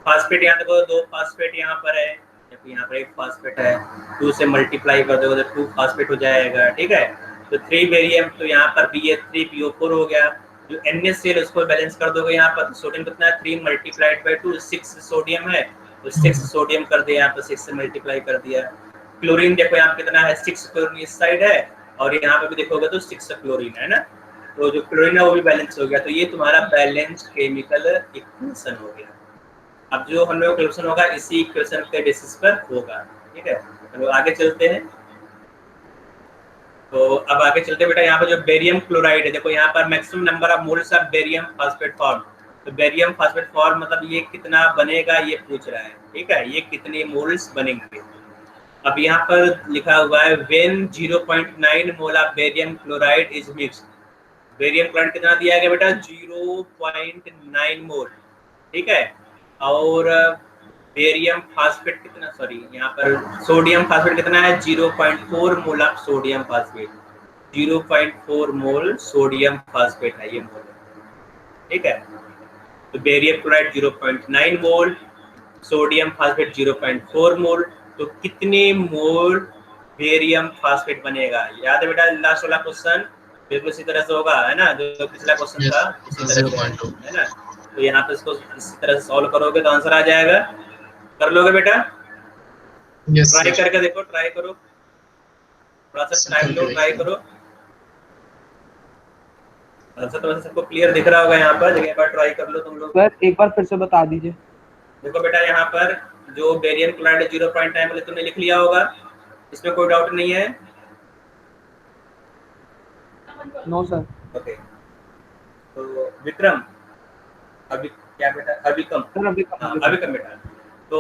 फास्फेट यहाँ देखो 2 फास्फेट यहाँ पर है, जबकि यहाँ पर 1 फास्फेट है, 2 से मल्टीप्लाई कर दोगे तो 2 फास्फेट हो जाएगा। ठीक है, तो 3 बेरियम, तो यहाँ पर Ba3PO4 हो गया। जो NaCl उसको बैलेंस कर दोगे, यहाँ पर सोडियम कितना है? 3 मल्टीप्लाइड बाई 2, 6 सोडियम है, तो 6 सोडियम कर दिया, यहाँ पर 6 से मल्टीप्लाई कर दिया। क्लोरीन देखो यहाँ पे कितना है? 6 क्लोरीन इस साइड है, और यहाँ पे भी देखोगे तो 6 क्लोरीन है ना। तो जो क्लोरीन है वो भी बैलेंस हो गया। तो ये तुम्हारा बैलेंस केमिकल इक्वेशन हो गया। अब जो हम लोग इक्वेशन होगा इसी इक्वेशन के बेसिस पर होगा। ठीक है, तो आगे चलते हैं। तो अब आगे चलते बेटा, यहाँ पर जो बेरियम क्लोराइड है, देखो यहाँ पर maximum number of moles of barium phosphate form. तो बेरियम फास्फेट फॉर्म मतलब ये कितना बनेगा ये पूछ रहा है। ठीक है, ये कितने मोल्स बनेंगे। अब यहाँ पर लिखा हुआ है when 0.9 mole of barium chloride is mixed. Barium chloride कितना दिया गया बेटा? 0.9 मोल। ठीक है, और बेरियम फास्फेट कितना, सॉरी यहाँ पर सोडियम फास्फेट कितना है? 0.4 mole of sodium phosphate. 0.4 mole sodium phosphate है, ये मोल। ठीक है, तो बेरियम क्लोराइड 0.9 मोल, सोडियम फास्फेट 0.4 मोल। तो कितने मोल बेरियम फास्फेट बनेगा? याद है बेटा लास्ट वाला क्वेश्चन बिल्कुल इसी तरह से होगा, है ना, जो पिछला क्वेश्चन था उसी तरह से है ना। तो यहाँ पे इसको इसी तरह से सॉल्व करोगे तो आंसर आ जाएगा। कर लोगे बेटा? Yes, try sir. करके देखो, ट्राई करो, थोड़ा सा टाइम लो, ट्राई करो। आंसर तो वैसे सबको क्लियर दिख रहा होगा यहाँ पर, लेकिन एक बार ट्राई कर लो तुम लोग। सर एक बार फिर से बता दीजिए। देखो बेटा यहाँ पर जो बेरियम क्लोराइड 0.9 वाले तुमने लिख लिया होगा, इसमें कोई डाउट नहीं है। No sir. ओके, तो विक्रम अभी क्या बेटा? अभिकम, सर अभी अभिकम बेटा। तो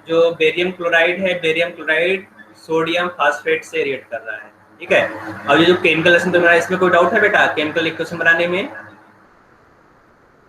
जो बेरियम क्लोराइड है, बेरियम क्लोराइड सोडियम फास्फेट से रिएक्ट कर रहा है। ठीक है, और ये जो केमिकल रिएक्शन तुम बनाया इसमें कोई डाउट है बेटा केमिकल इक्वेशन बनाने में?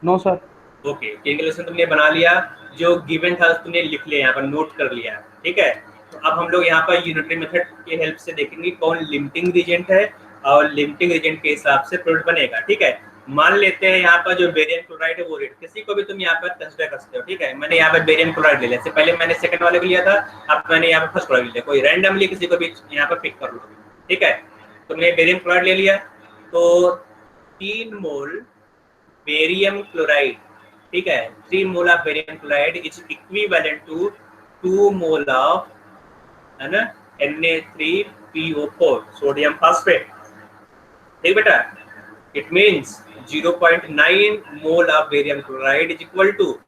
No sir. Okay, chemical reaction तुमने बना लिया। जो गिवन था तुमने लिख लिया, यहाँ पर नोट कर लिया, ठीक है। तो अब हम लोग यहाँ पर यूनिटरी मेथड के हेल्प से देखेंगे कौन लिमिटिंग रीजेंट है और लिमिटिंग रीजेंट के हिसाब से प्रोडक्ट बनेगा, ठीक है। मान लेते हैं यहाँ पर जो बेरियम क्लोराइड है वो रेट, किसी को भी तुम यहाँ पर कंसिडर कर सकते हो, ठीक है। मैंने यहाँ पर बेरियम क्लोराइड ले लिया, इससे पहले मैंने सेकंड वाले को लिया था, अब मैंने यहाँ पर फर्स्ट क्लोराइड लिया, कोई रैंडमली किसी को भी यहाँ पर पिक कर लो, ठीक है। तो मैंने बेरियम क्लोराइड ले लिया, तो 3 मोल बेरियम क्लोराइड, ठीक है, 3 mole of barium chloride is equivalent to 2 mole of, है ना, Na3PO4 सोडियम फास्फेट, ठीक बेटा। It means 0.9 mole of barium chloride is equal to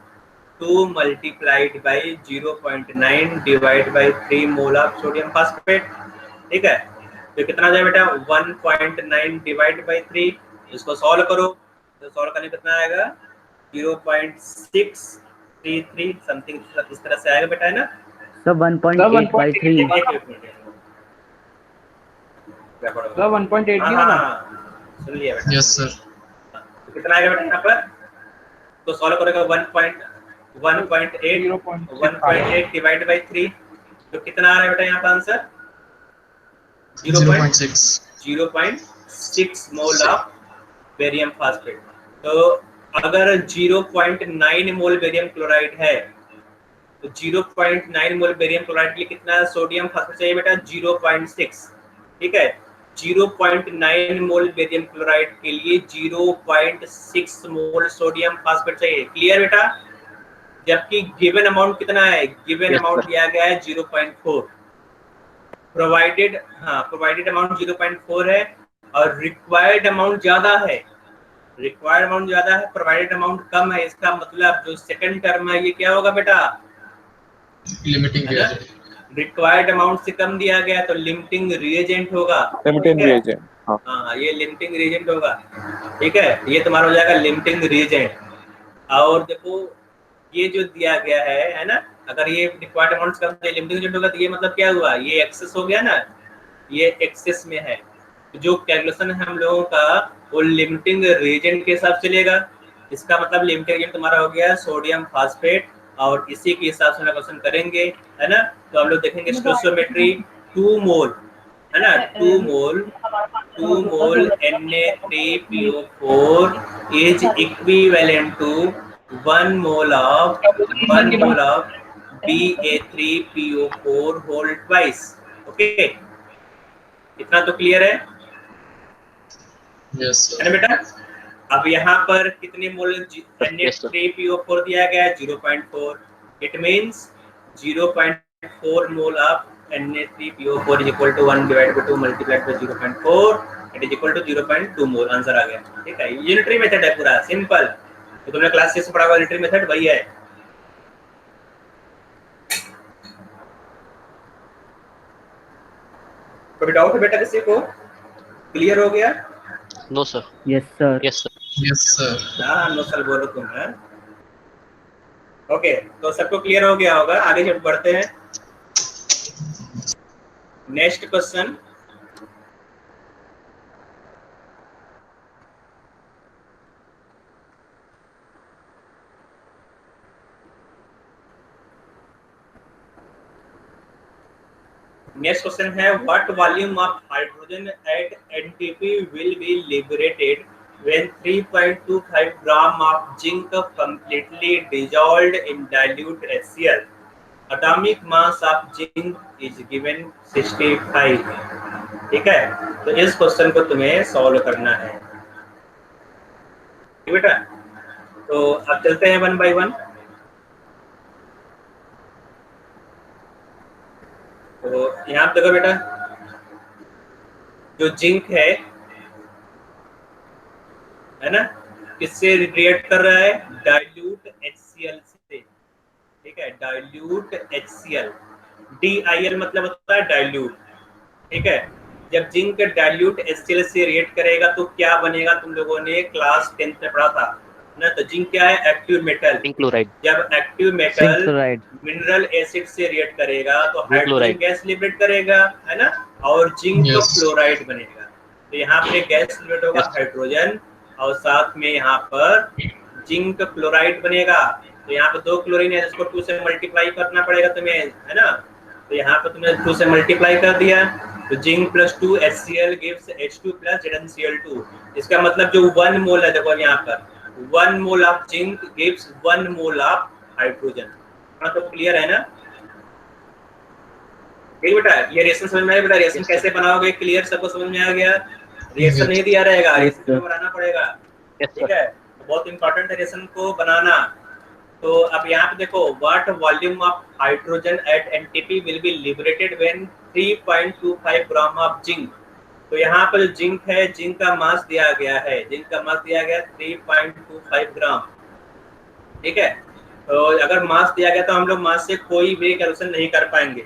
2 multiplied by 0.9 divide by 3 mole of sodium phosphate, ठीक है। तो कितना आ जाएगा बेटा 1.9 डिवाइड बाय 3, इसको सॉल्व करो तो सॉल्व करने कितना आएगा 0.633 समथिंग इस तरह से आएगा बेटा, है ना। सर 1.8 by 3 सर 1.8 नहीं होगा? सुन लिया बेटा। Yes sir. तो कितना आएगा बेटा यहाँ पर, तो सॉल्व करेगा 1.8 डिवाइड बाय 3, तो कितना आ रहा है बेटा यहाँ पर answer 0.6 mole of barium phosphate. तो अगर 0.9 मोल बेरियम क्लोराइड है तो 0.9 मोल बेरियम क्लोराइड के लिए कितना सोडियम फास्फेट चाहिए बेटा 0.6, ठीक है। 0.9 मोल बेरियम क्लोराइड के लिए 0.6 मोल सोडियम फास्फेट चाहिए, क्लियर बेटा। जबकि गिवन अमाउंट कितना है, गिवन अमाउंट दिया गया है 0.4, प्रोवाइडेड अमाउंट 0.4 है और रिक्वायर्ड अमाउंट ज्यादा है, प्रोवाइडेड अमाउंट कम है। इसका मतलब जो सेकंड टर्म है ये क्या होगा बेटा, लिमिटिंग रिएजेंट। रिक्वायर्ड अमाउंट से कम दिया गया तो लिमिटिंग रिएजेंट होगा, लिमिटिंग रिएजेंट, हाँ ये लिमिटिंग रिएजेंट होगा, ठीक है। ये तुम्हारा हो जाएगा लिमिटिंग रिएजेंट। और देखो ये जो दिया गया है ना, अगर ये रिक्वायर्ड अमाउंट से कम लिमिटिंग रिएजेंट होगा तो ये मतलब क्या हुआ, ये एक्सेस हो गया ना, ये एक्सेस में है। जो कैलकुलेशन है हम लोगों का वो लिमिटिंग रिएजेंट के हिसाब से चलेगा। इसका मतलब लिमिटिंग रिएजेंट तुम्हारा हो गया सोडियम फास्फेट और इसी के हिसाब से क्वेश्चन करेंगे, है ना। तो हम लोग देखेंगे स्टोइचियोमेट्री 2 मोल, है ना, 2 mole Na3PO4 is equivalent to 1 mole of Ba3PO4 whole twice, okay. इतना तो क्लियर है, यस है ना बेटा। अब यहाँ पर कितने मोल Na3PO4 दिया गया है 0.4, it means 0.4 mole of Na3PO4 is equal to 1 divide by 2 multiplied by 0.4, it is equal to 0.2 mole, answer आ गया, ठीक है। यूनिटरी मेथड है पूरा सिंपल, तो तुमने क्लास 6 से पढ़ा हुआ यूनिटरी मेथड वही है। कोई डाउट है बेटा किसी को, क्लियर हो गया? No sir. Yes sir. Yes sir. Yes sir. हाँ नो सर बोलो तुम, है ओके। तो सबको क्लियर हो गया होगा, आगे जब बढ़ते हैं नेक्स्ट क्वेश्चन। नेक्स्ट क्वेश्चन है what volume of hydrogen at NTP will be liberated when 3.25 gram of zinc completely dissolved in dilute HCl. Atomic mass of zinc is given 65, ठीक है। तो इस क्वेश्चन को तुम्हें सॉल्व करना है, ठीक बेटा। तो अब चलते हैं 1 by 1। तो यहाँ पे देखो बेटा, जो जिंक है ना, किससे रिएक्ट कर रहा है, डाइल्यूट HCl से, ठीक है, डाइल्यूट HCl। DIL मतलब होता है डाइल्यूट, ठीक है। जब जिंक डाइल्यूट HCl से रिएक्ट करेगा तो क्या बनेगा, तुम लोगों ने क्लास 10th में पढ़ा था ना। तो जिंक क्या है, एक्टिव मेटल। क्लोराइड। जब एक्टिव मेटल मिनरल एसिड से रिएक्ट करेगा तो हाइड्रोजन गैस लिबरेट करेगा, है ना, और जिंक क्लोराइड बनेगा। तो यहाँ पे गैस लिबरेट होगा हाइड्रोजन और साथ में यहाँ पर जिंक क्लोराइड बनेगा। तो यहाँ पे 2 क्लोरीन है, इसको 2 से मल्टीप्लाई करना पड़ेगा तुम्हें, है ना। तो यहाँ पे तुमने 2 से मल्टीप्लाई कर दिया, तो zinc plus 2 HCl gives H2 plus ZnCl2। इसका मतलब जो 1 मोल है, देखो यहाँ पर 1 mole of zinc gives 1 mole of hydrogen. हाँ, तो क्लियर है ना। ठीक बेटा, ये रिएक्शन समझ में आया बेटा? रिएक्शन कैसे बनाओगे, क्लियर, सबको समझ में आ गया? रिएक्शन नहीं दिया रहेगा, रिएक्शन बनाना पड़ेगा। ठीक है, बहुत इंपॉर्टेंट है रिएक्शन को बनाना। तो अब यहाँ पे देखो, what volume of hydrogen at NTP will be liberated when 3.25 gram of zinc. तो यहाँ पर जो जिंक है, जिंक का मास दिया गया है, जिंक का मास दिया गया 3.25 ग्राम। ठीक है, तो अगर मास दिया गया तो हम लोग मास से कोई भी कैलकुलेशन नहीं कर पाएंगे,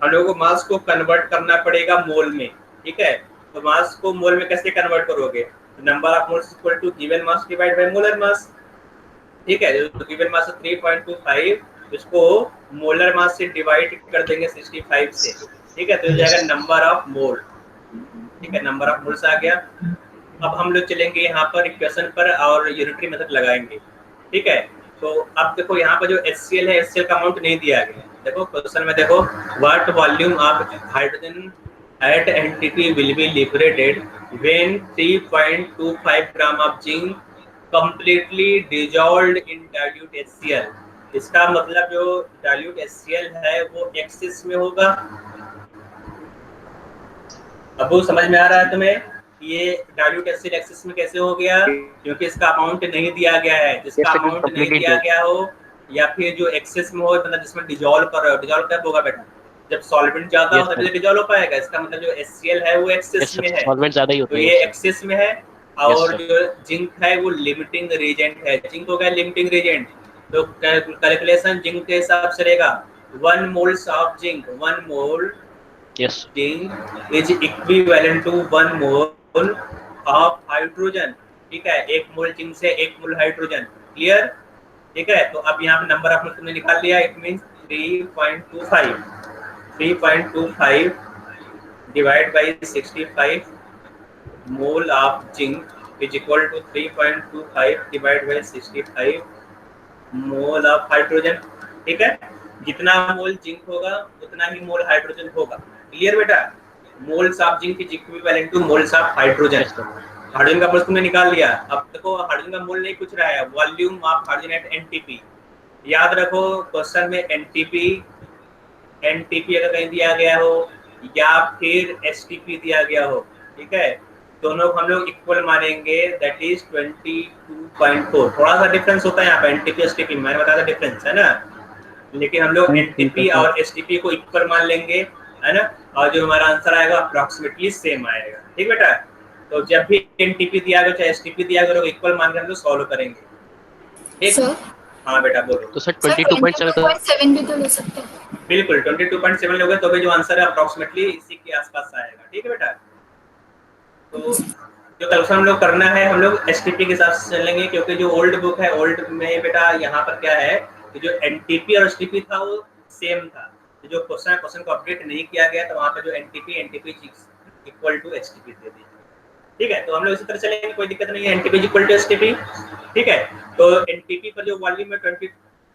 हम लोगों को मास को कन्वर्ट करना पड़ेगा मोल में। ठीक है, तो मास को मोल में कैसे कन्वर्ट करोगे? Number of moles equal to given mass divide by molar mass. ठीक है, तो गिवन मास 3.25, इसको मोलर मास से डिवाइड कर देंगे 65 से। ठीक है, तो हो जाएगा नंबर ऑफ मोल। ठीक है, नंबर ऑफ मोल्स आ गया। अब हम लोग चलेंगे यहाँ पर इक्वेशन पर और यूनिटरी मेथड लगाएंगे। ठीक है, तो अब देखो यहाँ पर जो HCl है, HCl का अमाउंट नहीं दिया गया। देखो क्वेश्चन में देखो, what volume of hydrogen at NTP will be liberated when 3.25 gram of zinc completely dissolved in dilute HCl। इसका मतलब जो डाइल्यूट HCl है वो एक्सिस में होगा। अब वो समझ में आ रहा है तुम्हें? ये डाइल्यूट HCl एक्सिस में कैसे हो गया? क्योंकि इसका अमाउंट नहीं दिया गया है। जिसका अमाउंट नहीं दिया गया हो या फिर जो एक्सेस में हो, मतलब जिसमें डिसॉल्व कर रहे हो, डिसॉल्व कब होगा बेटा? जब सॉल्वेंट ज्यादा हो तभी डिसॉल्व हो पाएगा। इसका मतलब जो HCl है वो एक्सेस में है, सॉल्वेंट ज्यादा ही होता तो है, ये एक्सेस में है। और जो जिंक है वो लिमिटिंग रिएजेंट है, जिंक हो गया लिमिटिंग रिएजेंट। तो कैलकुलेशन जिंक के हिसाब से रहेगा 1 moles of zinc, 1 mole zinc is equivalent to 1 mole of hydrogen. ठीक है, 1 मोल जिंक से 1 मोल हाइड्रोजन। क्लियर? ठीक है, तो अब यहाँ पे नंबर ऑफ मोल्स तुमने निकाल लिया, it means 3.25 divide by 65 mole of zinc is equal to 3.25 divide by 65 mole of hydrogen. ठीक है, जितना मोल जिंक होगा उतना ही मोल हाइड्रोजन होगा। क्लियर बेटा? Moles of zinc is equivalent to moles of hydrogen. Hydrogen का मोल तुमने निकाल लिया। अब देखो हाइड्रोजन का मोल नहीं पूछ रहा है, volume of hydrogen at NTP. याद रखो क्वेश्चन में एनटीपी अगर कहीं दिया गया हो या फिर एसटीपी दिया गया हो, ठीक है, दोनों को हम लोग इक्वल मानेंगे, दैट इज 22.4। थोड़ा सा डिफरेंस होता है यहाँ पे एनटीपी एसटीपी में, मैंने बताया था डिफरेंस है ना, लेकिन हम लोग एनटीपी और एसटीपी को इक्वल मान लेंगे, है ना, और जो हमारा आंसर आएगा अप्रोक्सीमेटली सेम आएगा। ठीक बेटा? तो जब भी एनटीपी दिया गया चाहे एसटीपी दिया गया, इक्वल मान के हम लोग सॉल्व करेंगे। ठीक सर? हाँ बेटा बोलो। तो सर 22.7 भी तो ले सकते हैं। बिल्कुल 22.7 लोगे तो भी जो आंसर है अप्रोक्सीमेटली इसी के आसपास आएगा। ठीक है बेटा? तो जो कैलकुलेशन हम लोग करना है, हम लोग एसटीपी के हिसाब से चलेंगे, क्योंकि जो ओल्ड बुक है, ओल्ड में बेटा यहाँ पर क्या है कि जो एनटीपी और एसटीपी था वो सेम था। तो जो क्वेश्चन को अपडेट नहीं किया गया, तो वहाँ पर जो एनटीपी इक्वल टू एसटीपी दे दी। ठीक है, तो हम लोग इसी तरह चलेंगे, कोई दिक्कत नहीं है। NTP equal to STP. ठीक है, तो एनटीपी पर जो वॉल्यूम है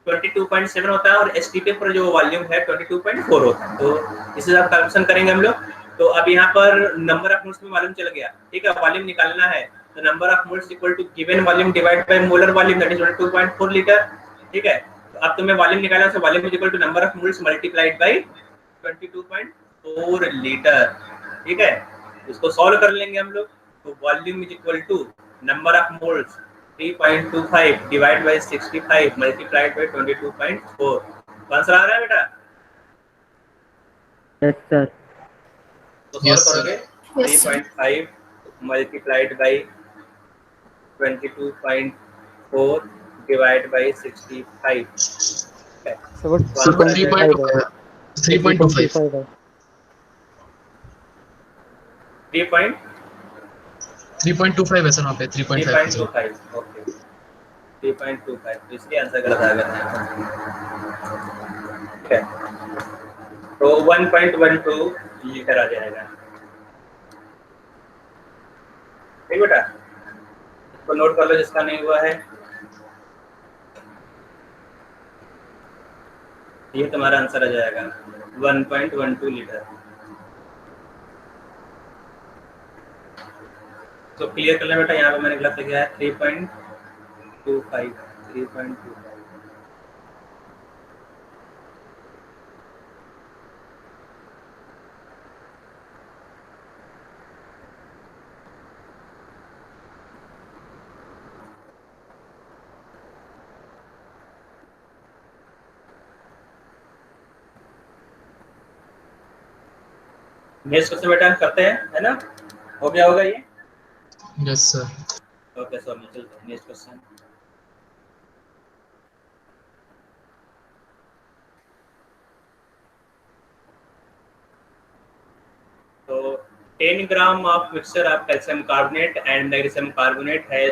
22.7 होता है और एसटीपी पर जो वॉल्यूम है 22.4 होता है। तो इस हिसाब से कैलकुलेशन करेंगे हम लोग। तो अब यहाँ पर नंबर ऑफ मोल्स में वॉल्यूम चल गया। ठीक है, वॉल्यूम निकालना है, तो number of moles equal to given volume divide by molar volume, that is 22.4 litre. ठीक है, तो अब तुम्हें वॉल्यूम निकालना है, तो volume is equal to number of moles multiplied by 22.4 litre. ठीक है, इसको सॉल्व कर लेंगे हम लोग। तो volume is equal to number of moles 3.25 divide by 65 multiplied by 22.4। Answer आ रहा है बेटा? Yes sir. तो सॉल्व करोगे 3.5 multiplied by 22.4 divide by 65। So what? 3.25 3.25 3.25 है सर वहाँ पे 3.5। ओके 3.25, तो इसके आंसर गलत आ गया है। ठीक है, तो 1.12 लीटर आ जाएगा। ठीक बेटा, इसको नोट कर लो जिसका नहीं हुआ है। ये तुम्हारा आंसर आ जाएगा 1.12 लीटर। तो क्लियर कर लें बेटा, यहाँ पे मैंने गलत लिखा है 3.25। नेक्स्ट क्वेश्चन बेटा करते हैं, है ना? हो गया होगा ये? Yes sir. ओके सर, चलते हैं नेक्स्ट क्वेश्चन। तो 10 gram of mixture of calcium carbonate and magnesium carbonate है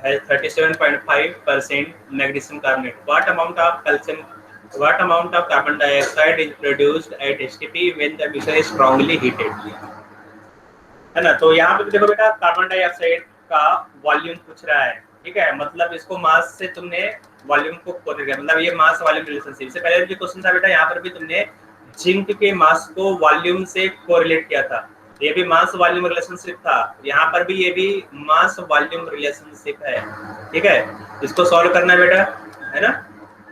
37.5% magnesium carbonate. What amount of carbon dioxide is produced at STP when the mixture is strongly heated? है ना? तो यहाँ पे देखो बेटा, कार्बन डाइऑक्साइड का वॉल्यूम पूछ रहा है, ठीक है? मतलब इसको मास से तुमने वॉल्यूम को कोरिलेट किया, मतलब ये मास वॉल्यूम रिलेशनशिप। इससे पहले जो क्वेश्चन था बेटा, यहाँ पर भी तुमने जिंक के मास को वॉल्यूम से कोरिलेट किया था, ये भी मास वॉल्यूम रिलेशनशिप था। यहाँ पर भी ये भी मास वॉल्यूम रिलेशनशिप है, ठीक है? इसको सॉल्व करना है बेटा, है ना?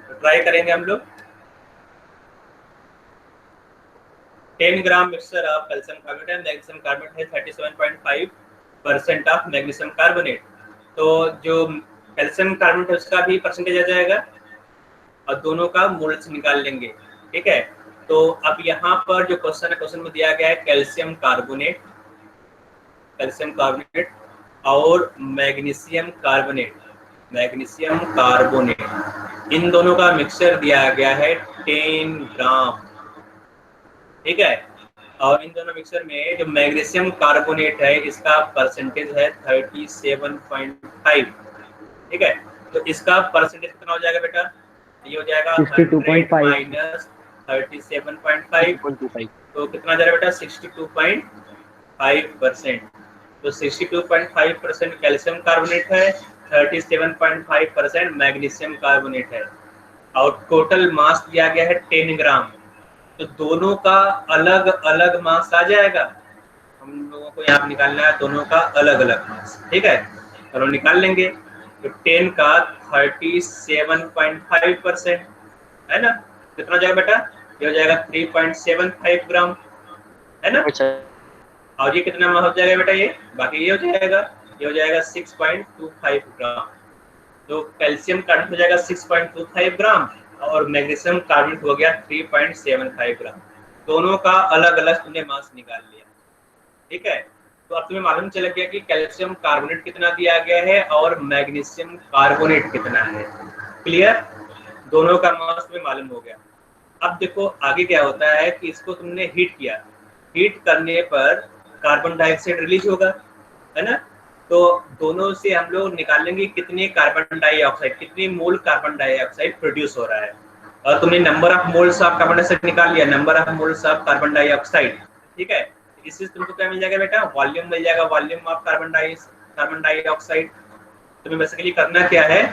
तो ट्राई करेंगे हम लोग। 10 gram mixture of calcium carbonate and magnesium carbonate है 37.5% ऑफ मैग्नीशियम कार्बोनेट। तो जो कैल्शियम कार्बोनेट है उसका भी परसेंटेज आ जाएगा और दोनों का मोल्स निकाल लेंगे, ठीक है? तो अब यहाँ पर जो क्वेश्चन है, क्वेश्चन में दिया गया है कैल्शियम कार्बोनेट और मैग्नीशियम कार्बोनेट, इन दोनों का मिक्सचर दिया गया है 10 ग्राम, ठीक है? और इन दोनों मिक्सचर में जो मैग्नीशियम कार्बोनेट है इसका परसेंटेज है 37.5, ठीक है? तो इसका परसेंटेज कितना हो जाएगा बेटा? ये हो जाएगा 62.5 माइनस 37.5, तो कितना जा रहा है बेटा? 62.5%। तो 62.5% कैल्शियम कार्बोनेट है, 37.5% मैग्नीशियम कार्बोनेट है, और टोटल मास दिया गया है 10 ग्राम। तो दोनों का अलग अलग मास आ जाएगा, हम लोगों को यहाँ निकालना है दोनों का अलग अलग मास, ठीक है? चलो निकाल लेंगे। तो 10 का 37.5% है ना? कितना जाएगा बेटा? ये हो जाएगा 3.75 ग्राम, है ना? और ये कितना हो जाएगा बेटा? ये बाकी ये हो जाएगा 6.25 ग्राम। तो कैल्शियम कार्बोनेट हो जाएगा 6.25 ग्राम और मैग्नीशियम कार्बोनेट हो गया 3.75 ग्राम। दोनों का अलग अलग तुमने मास निकाल लिया, ठीक है? तो अब तुम्हें मालूम चल गया कि कैल्शियम कार्बोनेट कितना दिया गया है और मैग्नीशियम कार्बोनेट कितना है। क्लियर? दोनों का मास तुम्हें मालूम हो गया। अब देखो आगे क्या होता है कि इसको तुमने हीट किया, हीट करने पर कार्बन डाइऑक्साइड रिलीज होगा, है ना? तो दोनों से हम लोग निकालेंगे कितने कार्बन डाइऑक्साइड, कितनी मोल कार्बन डाइऑक्साइड प्रोड्यूस हो रहा है। और तुमने number of moles of carbon dioxide निकाल लिया, number of moles of carbon dioxide, ठीक है? इससे तुमको क्या मिल जाएगा बेटा? वॉल्यूम मिल जाएगा, वॉल्यूम ऑफ कार्बन डाइऑक्साइड। तुम्हें बेसिकली करना क्या है?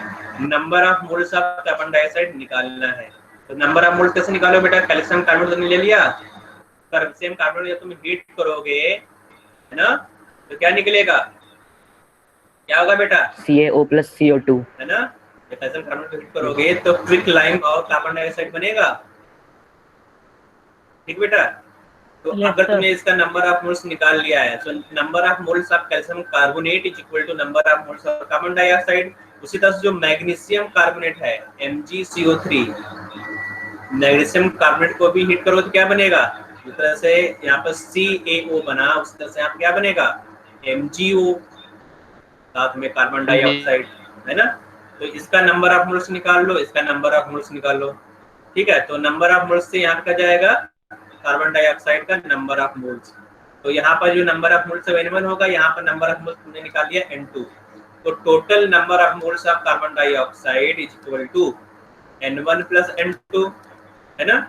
Number of moles of carbon dioxide निकालना है। तो नंबर ऑफ मोल्स कैसे निकालो बेटा? कैल्शियम कार्बोनेट तुमने ले लिया, कैल्शियम कार्बोनेट जब तुम हीट करोगे, है ना, तो क्या निकलेगा? क्या होगा बेटा? CaO plus CO2, है ना? जब कैल्शियम कार्बोनेट हीट करोगे तो क्विक लाइम और कार्बन डाइऑक्साइड बनेगा, ठीक बेटा? तो अगर तुमने इसका नंबर ऑफ मोल्स निकाल लिया है, तो number of moles of calcium carbonate is equal to number of moles of carbon dioxide. उसी तरह से जो मैग्नीशियम कार्बोनेट है MgCO3, मैग्नीशियम कार्बोनेट को भी हीट करो तो क्या बनेगा? जिस तरह से यहाँ पर CaO बना, उस तरह से यहाँ क्या बनेगा? MgO, साथ में कार्बन डाइऑक्साइड, है ना? तो इसका नंबर ऑफ मोल्स निकाल लो, इसका नंबर ऑफ मोल्स निकाल लो, ठीक है? तो नंबर ऑफ मोल्स से यहाँ का जाएगा कार्बन डाइऑक्साइड का नंबर ऑफ मोल्स। तो यहाँ पर जो नंबर ऑफ मोल्स N1 होगा, यहाँ पर नंबर ऑफ मोल्स तुमने निकाल लिया N2। तो total number of moles of carbon dioxide is equal to N1 plus N2, है ना?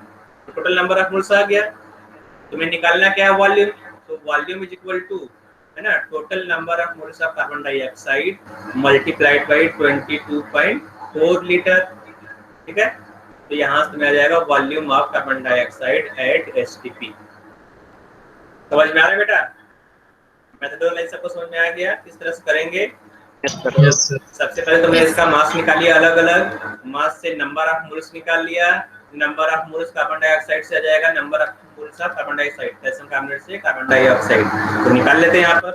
तो टोटल नंबर ऑफ मोल्स आ गया। तुम्हें निकालना क्या है? वॉल्यूम। तो वॉल्यूम इज इक्वल टू, है है ना, total number of moles of carbon dioxide multiplied by 22.4 litre. ठीक है, तो यहाँ से तुम्हें आ जाएगा volume of carbon dioxide eight STP. समझ में आ रहा है बेटा? मेथडोलॉजी सबको समझ में आ गया? किस तरह से करेंगे? Yes, sir. सबसे पहले तुमने इसका मास निकालिए अलग अलग, मास से नंबर ऑफ मोल्स निकाल लिया, number of moles carbon dioxide से आ जाएगा number of moles of carbon dioxide, calcium carbonate से कार्बन डाइऑक्साइड, तो निकाल लेते हैं यहाँ पर।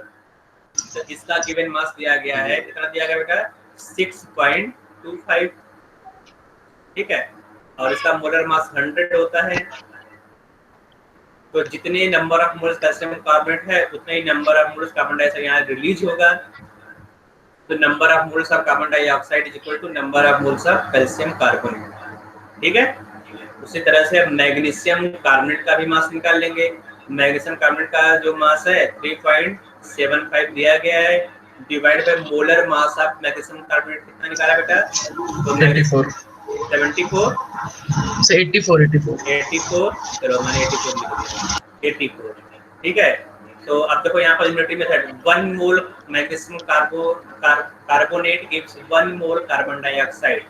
तो इसका गिवन मास दिया गया है, कितना दिया गया बेटा? 6.25। ठीक है, और इसका मोलर मास 100 होता है। तो जितने number of moles calcium carbonate है उतना ही number of moles carbon dioxide यहाँ रिलीज होगा। तो number of moles of carbon dioxide is equal to number of moles of calcium carbonate. ठीक है, उसी तरह से मैग्नीशियम कार्बोनेट का भी मास निकाल लेंगे। मैग्नीशियम कार्बोनेट का जो मास है 3.75 दिया गया है, divide by molar mass of magnesium carbonate कितना निकाला बेटा? तो 84. 74 So 84. 84, चलो मैंने 84 लिख दिया, 84। ठीक है, तो अब देखो यहाँ पर unitary method, 1 mole magnesium carbonate gives 1 mole carbon dioxide,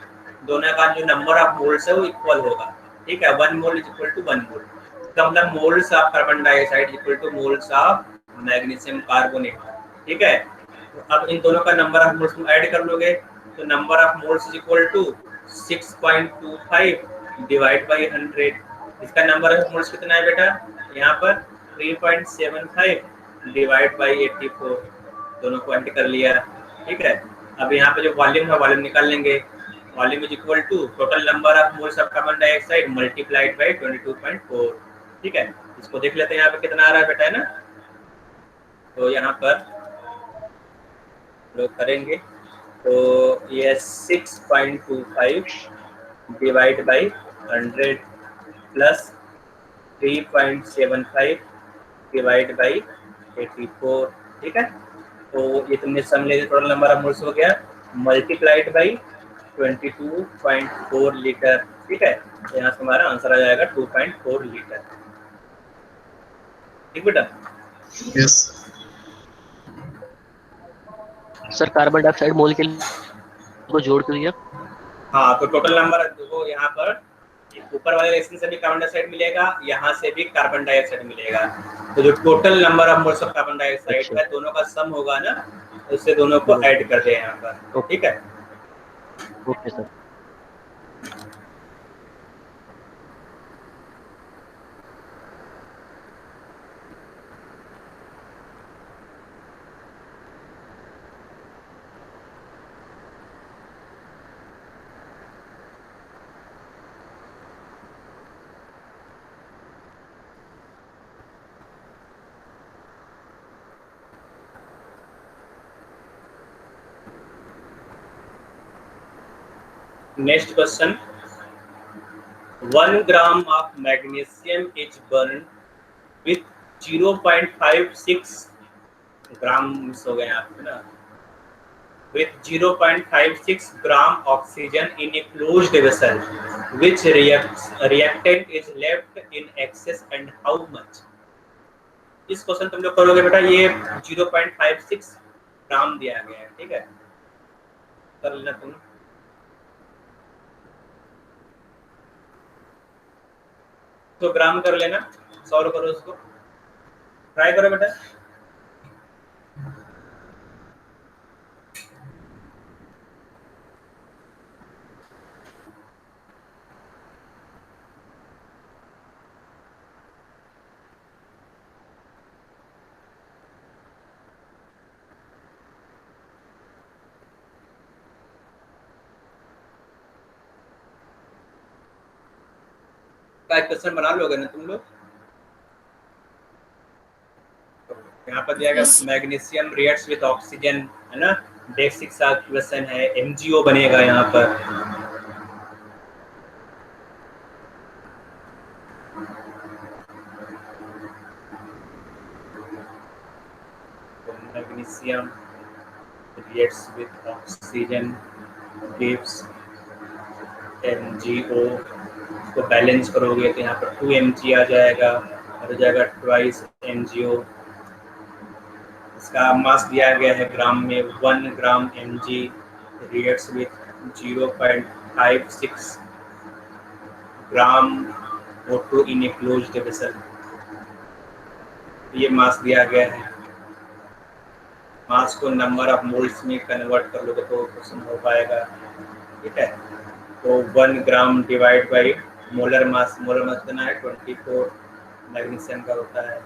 दोनों का जो नंबर ऑफ मोल्स है वो इक्वल होगा। ठीक है, 1 mole is equal to 1 mole, तो मतलब moles of carbon dioxide equal to moles of magnesium carbonate. ठीक है, तो अब इन दोनों का नंबर ऑफ मोल्स को ऐड कर लोगे, तो number of moles is equal to 6.25 divide by 100। इसका नंबर ऑफ मोल्स कितना है बेटा? यहाँ पर 3.75 डिवाइड बाई 84, दोनों को ऐड कर लिया। ठीक है, अब यहाँ पे जो वॉल्यूम है वॉल्यूम निकाल लेंगे। Volume is equal to total number of moles of carbon dioxide multiplied by 22.4। ठीक है, इसको देख लेते हैं यहाँ पे कितना आ रहा है बेटा, है ना। तो यहाँ पर लोग करेंगे, तो ये 6.25 divide by 100 plus 3.75 divide by 84। ठीक है, तो ये तुमने सम ले लिया, टोटल नंबर ऑफ मोल्स हो गया मल्टीप्लाइड बाई 22.4 लीटर। ठीक है, तो यहाँ से हमारा आंसर आ जाएगा 2.4 लीटर। ठीक बेटा? Yes. सर कार्बन डाइऑक्साइड मोल के लिए को जोड़ के दिया। हाँ, तो टोटल नंबर देखो यहाँ पर ऊपर वाले रिएक्शन से भी कार्बन डाइऑक्साइड मिलेगा, यहाँ से भी कार्बन डाइऑक्साइड मिलेगा, तो जो total number of moles of carbon dioxide है दोनों का सम होगा ना, उससे दोनों को ऐड कर दे यहाँ पर। ठीक है, okay sir. next question, 1 gram of magnesium is burned with 0.56 grams हो गए आप ना, with 0.56 gram oxygen in a closed vessel, which reactant is left in excess and how much? इस क्वेश्चन तुम लोग करोगे बेटा, ये 0.56 ग्राम दिया गया है। ठीक है, कर लेना तुम। तो ग्राम कर लेना, सॉल्व करो उसको, ट्राई करो बेटा। का क्वेश्चन बना लोगे ना तुम लोग? यहाँ पर दिया गया मैग्नीशियम रिएक्ट्स विद ऑक्सीजन, है ना, बेसिक सा क्वेश्चन है, एमजीओ बनेगा यहाँ पर। Magnesium reacts with oxygen gives MgO, को बैलेंस करोगे तो यहाँ पर 2 Mg आ जाएगा और हो जाएगा ट्वाइस MgO। इसका मास दिया गया है ग्राम में 1 ग्राम mg reacts with 0.56 gram O2 in a closed vessel। ये मास दिया गया है। मास को नंबर ऑफ मोल्स में कन्वर्ट कर लोगे तो क्वेश्चन हो पाएगा। ठीक है, तो 1 ग्राम डिवाइड बाई मोलर मास कितना है 24 मैग्नीशियम का होता है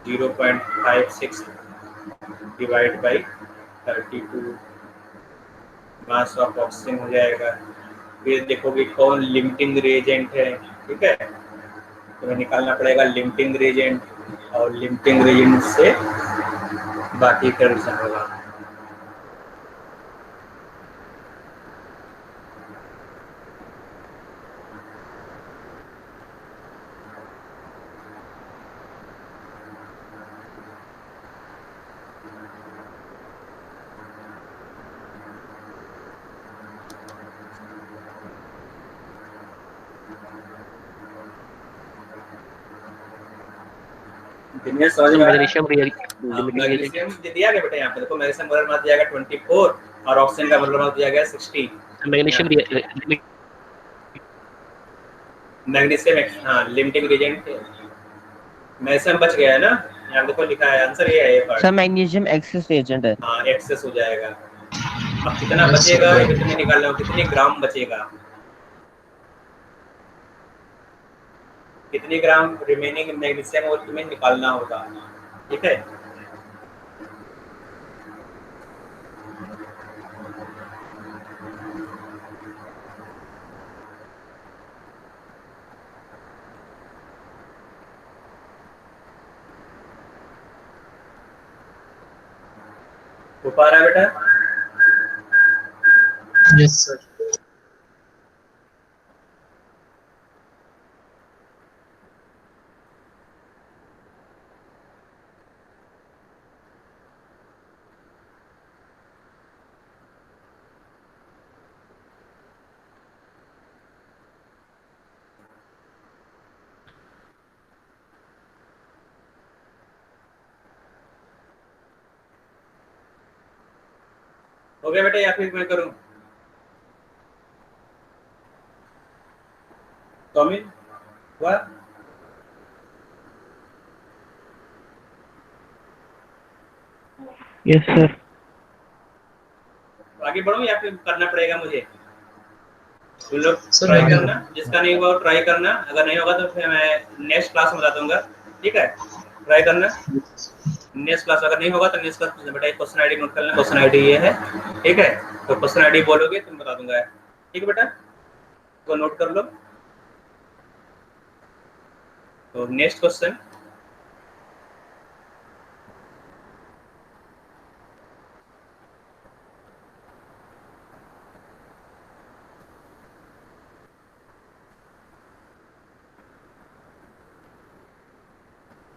0.56 divide by 32 mass of oxygen हो जाएगा। फिर देखोगे कौन लिमिटिंग रिएजेंट है। ठीक है, तो हमें निकालना पड़ेगा लिमिटिंग रिएजेंट और लिमिटिंग रिएजेंट से बाकी का रिएक्शन होगा। दिनेश समझ में आया? मैग्नीशियम मैग्नीशियम दिया गया बेटा, यहाँ पे देखो मैग्नीशियम मोलर मास दिया गया 24 और ऑक्सीजन का मोलर मास दिया गया 60। मैग्नीशियम मैग्नीशियम हाँ लिमिटिंग रिएजेंट मैग्नीशियम बच गया है ना, यहाँ देखो लिखा है आंसर ये है ये part. Sir magnesium excess agent है। हाँ एक्सेस हो जाएगा। अब कितना बचेगा ये कितने निकालना हो, कितने ग्राम बचेगा, कितने ग्राम रिमेनिंग मैग्नीशियम और तुम्हें निकालना होगा। ठीक है, हो पा रहा है बेटा? Yes sir. हो गया बेटा या फिर मैं करूं? टॉमिन हुआ? Yes sir. आगे बढ़ूं या फिर करना पड़ेगा मुझे? तुम लोग सर, ट्राई आगे करना, जिसका नहीं हुआ ट्राई करना, अगर नहीं होगा तो फिर मैं नेक्स्ट क्लास में बता दूंगा। ठीक है, ट्राई करना। नेक्स्ट क्लास अगर नहीं होगा तो नेक्स्ट क्लास में बेटा एक क्वेश्चन आईडी नोट कर लेना, क्वेश्चन आईडी ये है। ठीक है, तो क्वेश्चन आईडी बोलोगे तो मैं बता दूंगा। ठीक है बेटा, तो नोट कर लो। तो नेक्स्ट क्वेश्चन,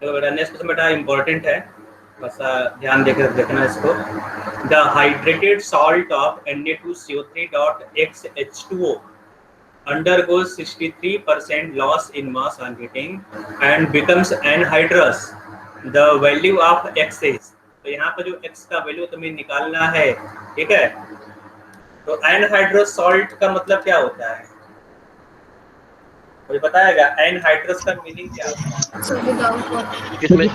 तो बेटा नेक्स्ट क्वेश्चन बेटा इंपॉर्टेंट है, बस ध्यान देकर देखना इसको। The hydrated salt of Na2CO3.XH2O undergoes 63% loss in mass on heating and becomes anhydrous. The value of X is, तो यहाँ पर जो X का वैल्यू तुम्हें निकालना है। ठीक है, तो एनहाइड्रस सॉल्ट का मतलब क्या होता है, कोई बताएगा? एनहाइड्रस का मीनिंग क्या होता है? जिसमें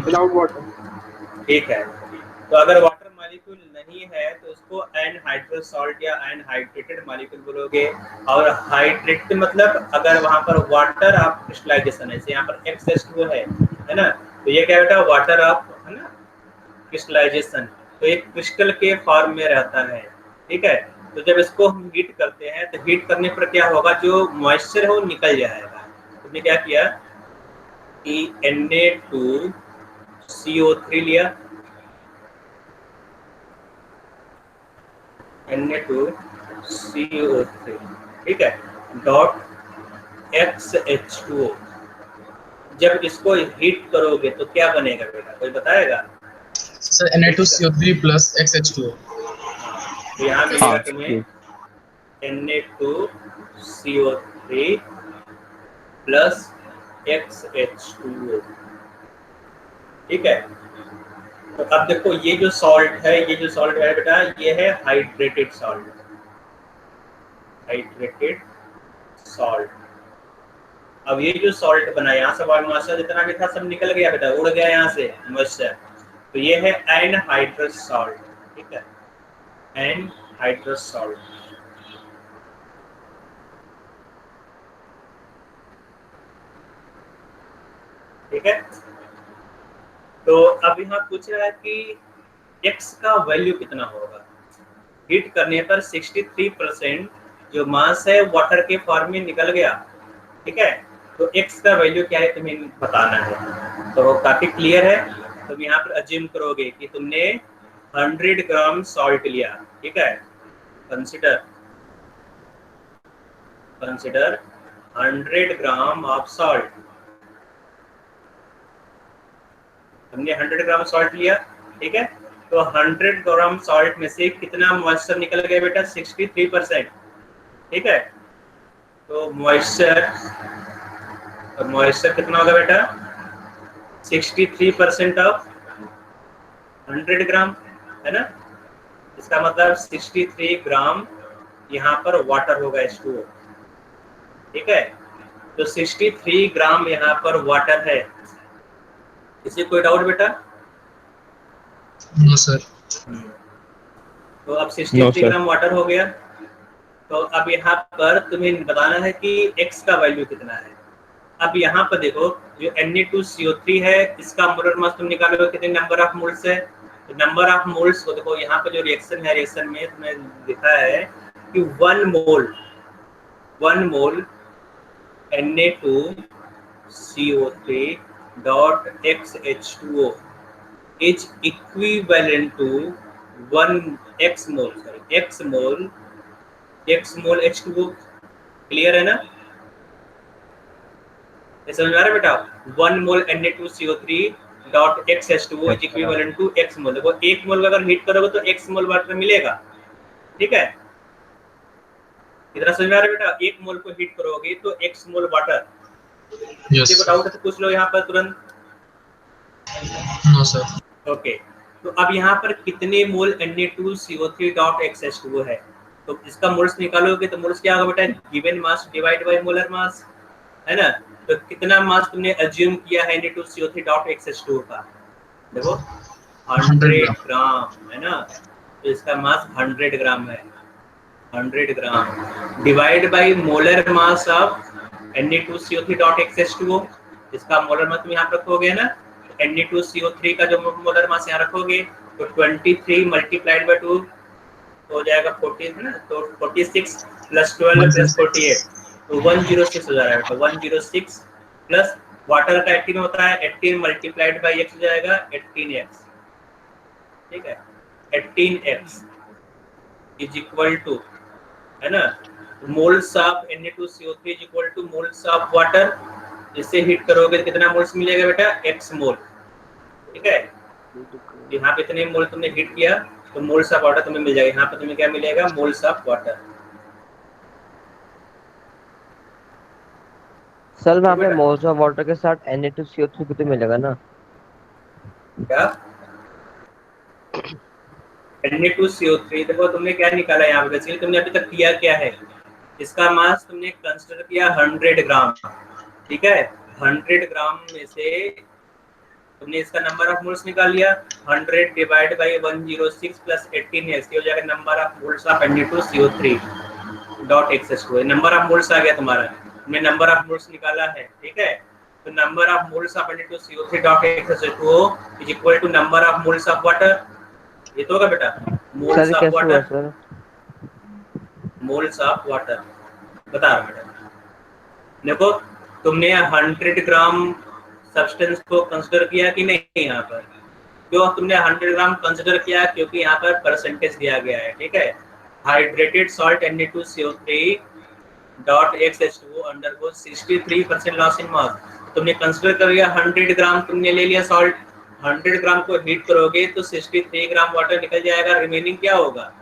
विदाउट वाटर। ठीक है, तो अगर वाटर मॉलिक्यूल नहीं है तो उसको एनहाइड्रस सॉल्ट या एनहाइड्रेटेड मॉलिक्यूल बोलोगे। और हाइड्रेटेड मतलब अगर वहां पर वाटर ऑफ क्रिस्टलाइजेशन है, जैसे यहाँ पर XH2O है ना, तो ये क्या बेटा वाटर ऑफ है ना क्रिस्टलाइजेशन, तो एक क्रिस्टल के फॉर्म में रहता है। ठीक है, तो जब इसको हम हीट करते हैं तो हीट करने पर क्या होगा, जो मॉइस्चर है वो निकल जाएगा। तो हमने क्या किया कि Na2CO3 लिया, Na2CO3 ठीक है डॉट XH2O। जब इसको हीट करोगे तो क्या बनेगा बेटा, कोई बताएगा? Sir Na2CO3 plus XH2O। तो यहाँ मिलेगा तुम्हें Na2CO3 प्लस XH2O। ठीक है, तो अब देखो ये जो सॉल्ट है बेटा, ये है हाइड्रेटेड सॉल्ट, हाइड्रेटेड सॉल्ट। अब ये जो सॉल्ट बना, यहाँ से मॉइस्चर जितना भी था सब निकल गया बेटा, उड़ गया यहाँ से मॉइस्चर, तो ये है एनहाइड्रस सॉल्ट। ठीक है, एनहाइड्रस सॉल्ट। ठीक है, तो अब यहाँ पूछ रहा है कि x का वैल्यू कितना होगा। हीट करने पर 63% जो मास है वाटर के फॉर्म में निकल गया। ठीक है, तो x का वैल्यू क्या है तुम्हें बताना है। तो काफी क्लियर है, तुम यहाँ पर अज्यूम करोगे कि तुमने 100 ग्राम सॉल्ट लिया। ठीक है, कंसिडर 100 ग्राम ऑफ सॉल्ट। हमने 100 ग्राम सॉल्ट लिया। ठीक है, तो 100 ग्राम सॉल्ट में से कितना मॉइस्चर निकल गया बेटा? 63%। ठीक है, तो मॉइस्चर कितना होगा बेटा? 63% ऑफ 100 ग्राम, है ना। इसका मतलब 63 ग्राम यहाँ पर वाटर होगा, H2O। ठीक है, तो 63 ग्राम यहाँ पर वाटर है। इसे कोई डाउट बेटा? No sir. तो अब 63 ग्राम वाटर हो गया। तो अब यहाँ पर तुम्हें बताना है कि x का वैल्यू कितना है। अब यहाँ पर देखो, जो Na2CO3 है, इसका मोलर मास तुम निकालोगे कितने नंबर ऑफ मोल्स है। तो नंबर ऑफ मोल्स को देखो, यहाँ पर जो रिएक्शन है, रिएक्शन में तुम्हें लिखा है कि 1 मोल Na2CO3 dot XH2O is equivalent to 1 x mole H2O। Clear है ना? ये समझ में आ रहा है बेटा? 1 मोल Na2CO3 dot XH2O is equivalent to x मोल। देखो 1 मोल अगर हीट करोगे तो x मोल वाटर मिलेगा। ठीक है, इतना समझ में आ रहा है बेटा? 1 मोल को हीट करोगे तो x मोल वाटर। यस। किसी को डाउट है तो पूछ लो यहाँ पर तुरंत। No sir. ओके, तो अब यहाँ पर कितने मोल Na2CO3 डॉट XH2O है, तो इसका मोल्स निकालोगे तो मोल्स क्या होगा बेटा? Given mass divide by molar मास, है ना। तो कितना मास तुमने अज्यूम किया है Na2CO3 डॉट XH2O का? देखो 100 ग्राम, है ना। तो इसका मास 100 ग्राम है, 100 gram divide by molar mass of Na2CO3 dot XH2O। इसका मोलर मास तुम यहाँ रखोगे ना, Na2CO3 का जो मोलर मास यहाँ रखोगे तो 23 मल्टीप्लाइड बाय 2 हो जाएगा 40, है ना। तो 46 प्लस 12 प्लस 48, तो 106 हो जा रहा है। तो 106 प्लस वाटर का 18 होता है, 18 मल्टीप्लाइड बाय x हो जाएगा 18x। ठीक है, 18x इज इक्वल टू, है ना, moles of Na2CO3 is equal to moles of water. इससे हीट करोगे तो कितना मोल्स मिलेगा बेटा? x मोल। ठीक है, यहाँ पे इतने मोल तुमने हीट किया तो मोल्स ऑफ वाटर तुम्हें मिल जाएगा। यहाँ पे तुम्हें क्या मिलेगा? Moles of water. सर वहाँ पे मोल्स ऑफ वाटर के साथ Na2CO3 भी तो मिलेगा ना? क्या Na2CO3 देखो तुमने क्या निकाला यहाँ पे? बेसिकली तुमने अभी तक किया क्या है? इसका मास तुमने कंसीडर किया 100 ग्राम। ठीक है, 100 ग्राम में से तुमने इसका नंबर ऑफ मोल्स निकाल लिया। 100 डिवाइड बाय 106 प्लस 18x, ये हो जाएगा number of moles of Na2CO3 dot XH2O। Number of moles आ गया तुम्हारा, तुमने नंबर ऑफ मोल्स निकाला है। ठीक है, तो number of moles of Na2CO3 dot XH2O is equal to number of moles of water. ये तो होगा बेटा, moles of water, moles of water बता रहा बेटा। देखो तुमने 100 ग्राम सब्सटेंस को कंसीडर किया कि नहीं? यहाँ पर क्यों तुमने 100 ग्राम कंसीडर किया? क्योंकि यहाँ पर परसेंटेज दिया गया है। ठीक है, hydrated salt Na2CO3 dot XH2O undergo 63% loss in mass. तुमने कंसीडर कर लिया 100 ग्राम तुमने ले लिया सॉल्ट। 100 ग्राम को हीट करोगे तो 63 ग्राम वाटर निकल जाएगा। रिमेनिंग क्या होगा?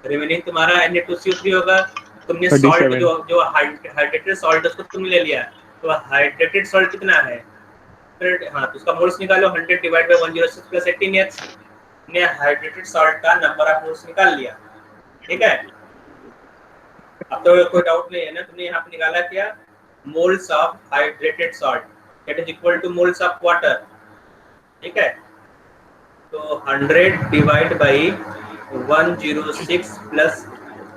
रिमेनिंग तुम्हारा Na2CO3 होगा। तुमने सॉल्ट जो हाइड्रेटेड सॉल्ट उसको तुमने ले लिया, तो हाइड्रेटेड सॉल्ट कितना है, फिर हाँ तो उसका मोल्स निकालो 100 डिवाइड बाय 106 प्लस 18x। ने हाइड्रेटेड सॉल्ट का नंबर ऑफ मोल्स निकाल लिया, ठीक है। अब तो कोई डाउट नहीं है ना, तुमने यहाँ पे निकाला क्या, moles of hydrated salt that is equal to moles of water, ठीक है। तो 100 डिवाइड बाई 106 प्लस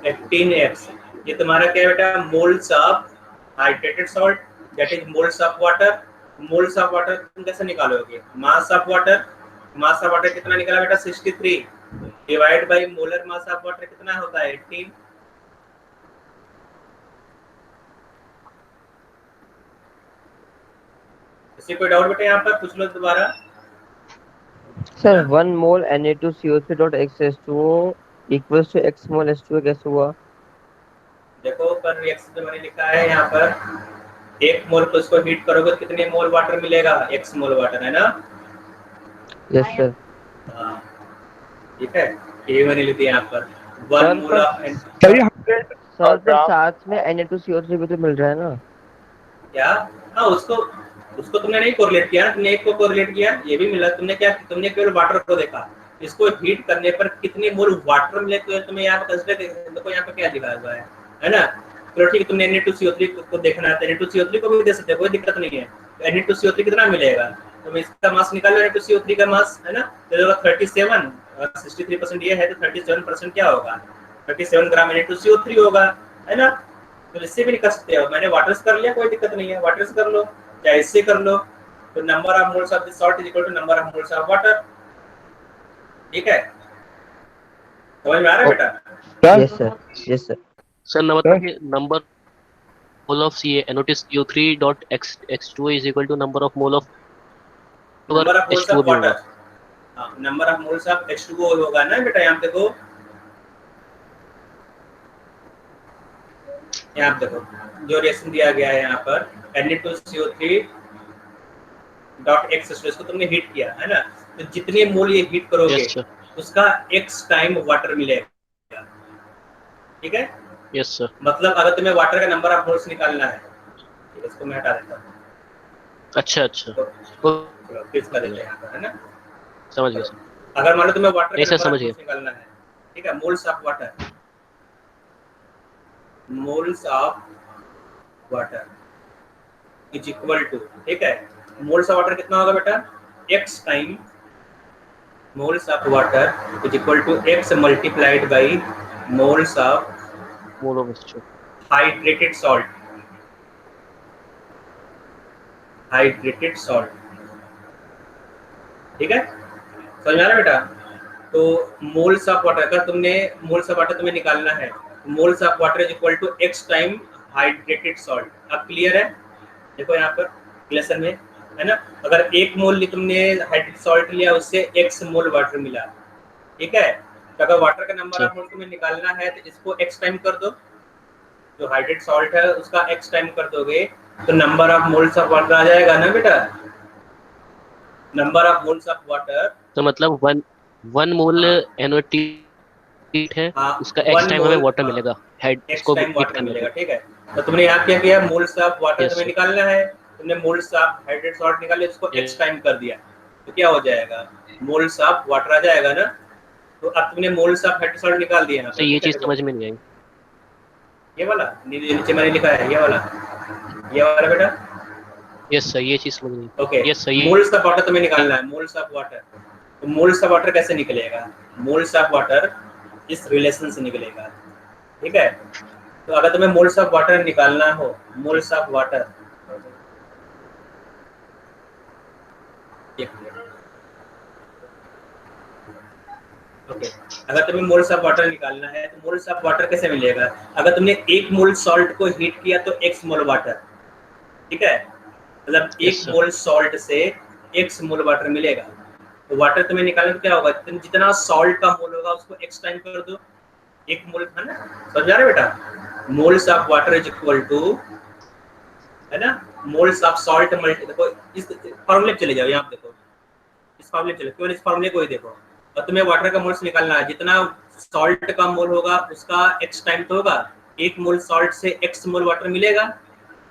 18x, ये तुम्हारा क्या है बेटा, moles of hydrated salt that is moles of water. Moles of water तुम कैसे निकालोगे, मास of water, mass of water कितना निकला बेटा 63 divide by molar mass of water कितना होता है 18। किसी कोई डाउट बेटा यहाँ पर पूछ लो दोबारा। Sir 1 mole Na2CO3 dot X2O equals to x mole H2O कैसे हुआ? देखो पर रिएक्शन जो मैंने लिखा है यहाँ पर, एक मोल को इसको हीट करोगे तो कितने मोल वाटर मिलेगा, x मोल वाटर, है ना। Yes sir. हाँ ठीक है, ये मैंने लिख दिया यहाँ पर 1 मोल ऑफ सर फिर साथ में Na2CO3 भी तो मिल रहा है ना। क्या, हाँ उसको उसको तुमने नहीं कोरिलेट किया, तुमने एक को कोरिलेट किया, ये भी मिला। तुमने क्या, तुमने केवल वाटर को देखा, इसको हीट करने पर कितने मोल वाटर मिले तो तुम्हें यहाँ पर कंसीडर, देखो यहाँ पर क्या लिखा हुआ है ना। चलो ठीक है, तुमने Na2CO3 को देखना है, Na2CO3 को भी दे सकते हो, कोई दिक्कत नहीं है। Na2CO3 कितना मिलेगा, तो इसका मास निकालो, Na2CO3 का मास, है ना। तो 37, 63% ये है तो 37% क्या होगा, 37 ग्राम Na2CO3 होगा, है ना। तो इससे भी निकाल सकते हो, मैंने वाटर से कर लिया, कोई दिक्कत नहीं है, वाटर से कर लो या इससे कर लो। तो number of moles of this salt is equal to number of moles of water, ठीक है। समझ में आ रहा है बेटा? Yes sir, yes sir. Sir number mole of NaOH dot X2O is equal to number of mole of H2O भी होगा। हाँ, number of moles of H2O होगा ना बेटा। यहाँ देखो, यहाँ देखो जो रिएक्शन दिया गया है यहाँ पर Na2CO3 डॉट X2O, इसको तुमने हीट किया है ना, तो जितने मोल ये हीट करोगे Yes, sir. उसका X टाइम वाटर मिलेगा, ठीक है। Yes sir. मतलब अगर तुम्हें वाटर का नंबर ऑफ मोल्स निकालना है, इसको मैं हटा देता हूँ, अच्छा अच्छा, तो फिक्स कर देते हैं यहाँ पर, है ना। समझ गया सर। अगर मान लो तुम्हें वाटर नहीं का सर, नंबर समझ ऑफ मोल्स निकालना है, ठीक है, moles of water, moles of water is equal to, ठीक है, मोल्स ऑफ वाटर कितना होगा बेटा, x time moles of water is equal to x multiplied by moles of mole of H2O। Hydrated salt, hydrated salt, ठीक है। समझ में आ रहा है बेटा? तो मोल्स ऑफ वाटर, अगर तुमने मोल्स ऑफ वाटर तुम्हें निकालना है, moles of water is equal to x time hydrated salt. अब क्लियर है? देखो यहाँ पर लेसन में, है ना। अगर 1 मोल तुमने हाइड्रेटेड सॉल्ट लिया, उससे x मोल वाटर मिला, ठीक है। तो अगर वाटर का नंबर ऑफ मोल तुम्हें निकालना है तो इसको x टाइम कर दो, जो हाइड्रेटेड सॉल्ट है उसका x टाइम कर दोगे तो number of moles of water आ जाएगा ना बेटा। Number of moles of water, तो मतलब वन मोल NaOH है, हाँ, उसका x टाइम हमें वाटर मिलेगा, हेड x इसको टाइम हीट वाटर करने मिलेगा, पे। ठीक है। तो तुमने यहाँ क्या किया, मोल्स ऑफ वाटर Yes, तुम्हें sir. निकालना है, तुमने मोल्स ऑफ हाइड्रेटेड सॉल्ट निकाले, उसको Yes. x टाइम कर दिया, तो क्या हो जाएगा, मोल्स ऑफ वाटर आ जाएगा ना। तो अब तुमने मोल्स ऑफ हाइड्रेटेड सॉल्ट निकाल दिया। तो ये चीज समझ में नहीं आई। ये वाला नीचे मैंने लिखा है, ये वाला बेटा। यस सर, ये चीज समझ नहीं। ओके, यस सर, ये मोल्स ऑफ वाटर तुम्हें निकालना है, मोल्स ऑफ वाटर। तो मोल्स ऑफ वाटर कैसे निकलेगा, मोल्स ऑफ वाटर इस रिलेशन से निकलेगा, ठीक है। तो अगर तुम्हें मोल्स ऑफ वाटर निकालना हो, मोल्स ऑफ वाटर, ओके, अगर तुम्हें मोल्स ऑफ वाटर निकालना है तो मोल्स ऑफ वाटर कैसे मिलेगा, अगर तुमने 1 मोल सॉल्ट को हीट किया तो x मोल वाटर, ठीक है। मतलब 1 मोल सॉल्ट से x मोल वाटर मिलेगा। तो वाटर तुम्हें निकालना तो क्या होगा, जितना सॉल्ट का मोल होगा उसको x टाइम कर दो, 1 मोल, है ना। समझ आ रहा है बेटा? Moles of water is equal to, है ना, मोल्स ऑफ सॉल्ट मल्टी, देखो इस फॉर्मूले पे चले जाओ, यहाँ देखो इस फॉर्मूले पे चलो, केवल इस फॉर्मूले को ही देखो। और तुम्हें वाटर का मोल्स निकालना है, जितना सॉल्ट का मोल होगा उसका x टाइम तो होगा, 1 मोल सॉल्ट से x मोल वाटर मिलेगा,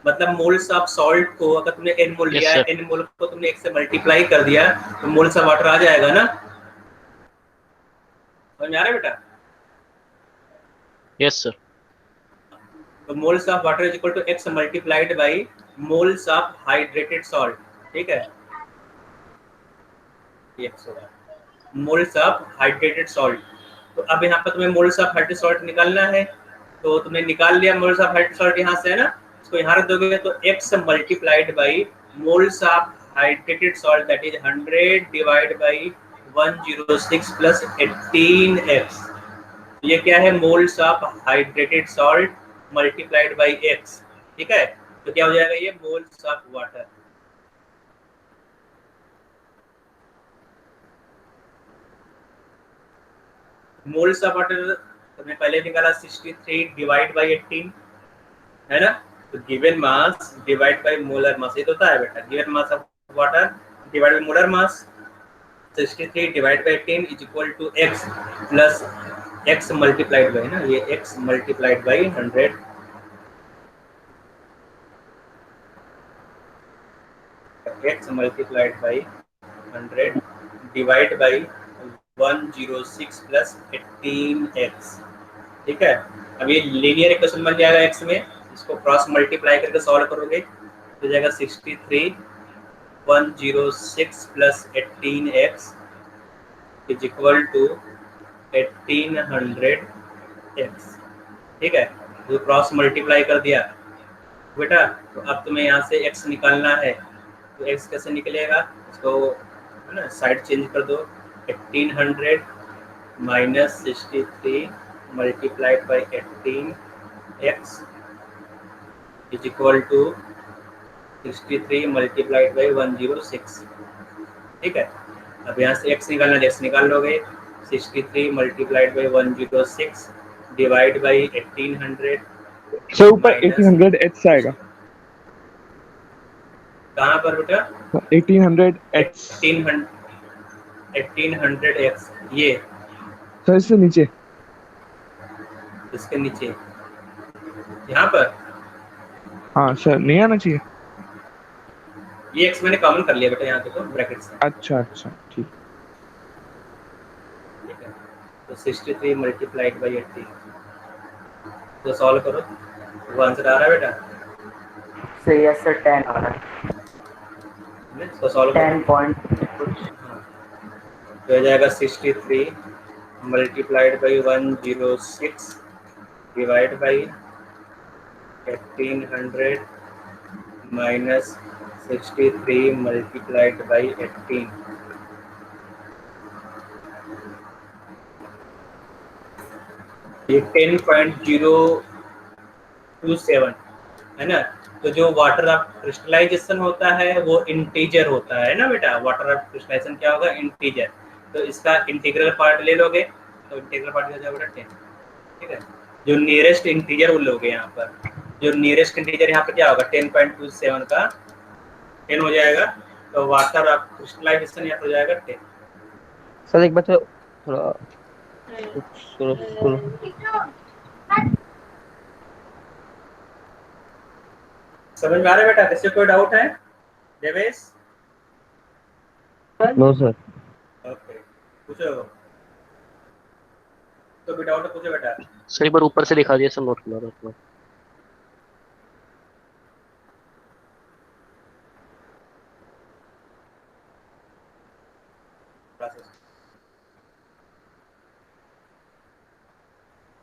मतलब मोल्स ऑफ सॉल्ट को अगर तुमने n मोल Yes, लिया है, sir. n मोल को तुमने x से मल्टीप्लाई कर दिया तो मोल्स ऑफ वाटर आ जाएगा ना, समझ में आ रहा है बेटा? Yes, sir. तो moles of water is equal to x multiplied by moles of hydrated salt, ठीक है, ये x होगा मोल्स ऑफ हाइड्रेटेड सॉल्ट। तो अब यहाँ पर तुम्हें मोल्स ऑफ हाइड्रेटेड सॉल्ट निकालना है, तो तुमने निकाल लिया मोल्स ऑफ हाइड्रेटेड सॉल्ट यहाँ से, है ना, इसको यहाँ रख दोगे तो x multiplied by moles of hydrated salt that is 100 divide by 106 plus 18x। ये क्या है, moles of hydrated salt multiplied by x, ठीक है, तो क्या हो जाएगा ये moles of water. Moles of water तुमने पहले निकाला 63 डिवाइड बाई 18, है ना, तो given mass divide by molar mass, ये तो होता है बेटा, given mass of water divide by molar mass 63 divide by 18 is equal to x plus x multiplied by, ना, ये x multiplied by 100, x multiplied by 100 divide by 106 plus 18x, ठीक है। अब ये लीनियर इक्वेशन बन जाएगा x में, इसको क्रॉस मल्टीप्लाई करके सॉल्व करोगे तो जाएगा 63 106 plus 18x is equal to 1800x, ठीक है, जो क्रॉस मल्टीप्लाई कर दिया बेटा। तो अब तुम्हें यहाँ से x निकालना है, तो x कैसे निकलेगा, इसको है ना साइड चेंज कर दो, 1800 minus 63 multiplied by 18x is equal to 63 multiplied by 106, ठीक है। अब यहाँ से x निकालना, x निकाल लोगे, 63 multiplied by 106 divide by 1800, sir ऊपर 1800 x आएगा, कहाँ पर बेटा, 1800 x 1800x, ये सर इससे नीचे, इसके नीचे यहाँ पर, हाँ सर नहीं आना चाहिए, ये x मैंने कॉमन कर लिया बेटा यहाँ देखो ब्रैकेट से, अच्छा अच्छा ठीक, ठीक है। तो 63 मल्टीप्लाइड बाई 18, तो सॉल्व करो, वो आंसर आ रहा है बेटा, So yes sir, 10 आ रहा है, तो सॉल्व करो, 10 point कुछ, तो हो जाएगा 63 multiplied by 106 divide by 1800 minus 63 multiplied by 18, ये 10.027 है ना। तो जो वाटर ऑफ क्रिस्टलाइजेशन होता है वो इंटीजर होता है ना बेटा, वाटर ऑफ क्रिस्टलाइजेशन क्या होगा, इंटीजर। तो इसका इंटीग्रल पार्ट ले लोगे तो इंटीग्रल पार्ट हो जाएगा बेटा 10, ठीक है। जो नियरेस्ट इंटीजर वो लोगे यहाँ पर, जो नियरेस्ट इंटीजर यहाँ पर क्या होगा 10.27 का 10 हो जाएगा, तो वाटर ऑफ क्रिस्टलाइजेशन यहाँ पर हो जाएगा 10। सर एक बार थोड़ा सुनो, समझ में आ रहा है बेटा, किसी कोई डाउट है देवेश? नो सर, ओके, पूछो, तो भी डाउट है पूछो बेटा। सर एक बार ऊपर से दिखा दिया सर, नोट कर रहा था।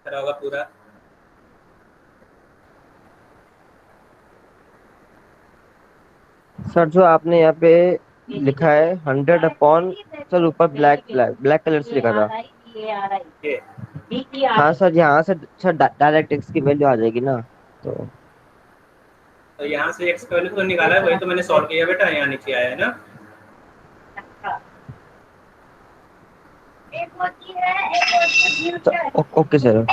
करा होगा पूरा, सर जो आपने यहाँ पे लिखा है 100 अपॉन, सर ऊपर ब्लैक कलर से लिखा था, ये हाँ सर यहाँ से सर डायरेक्ट x की वैल्यू आ जाएगी ना, तो यहाँ से x का वैल्यू तो निकाला है, वही तो मैंने सॉल्व किया बेटा, यहाँ नीचे आया है ना। Okay sir.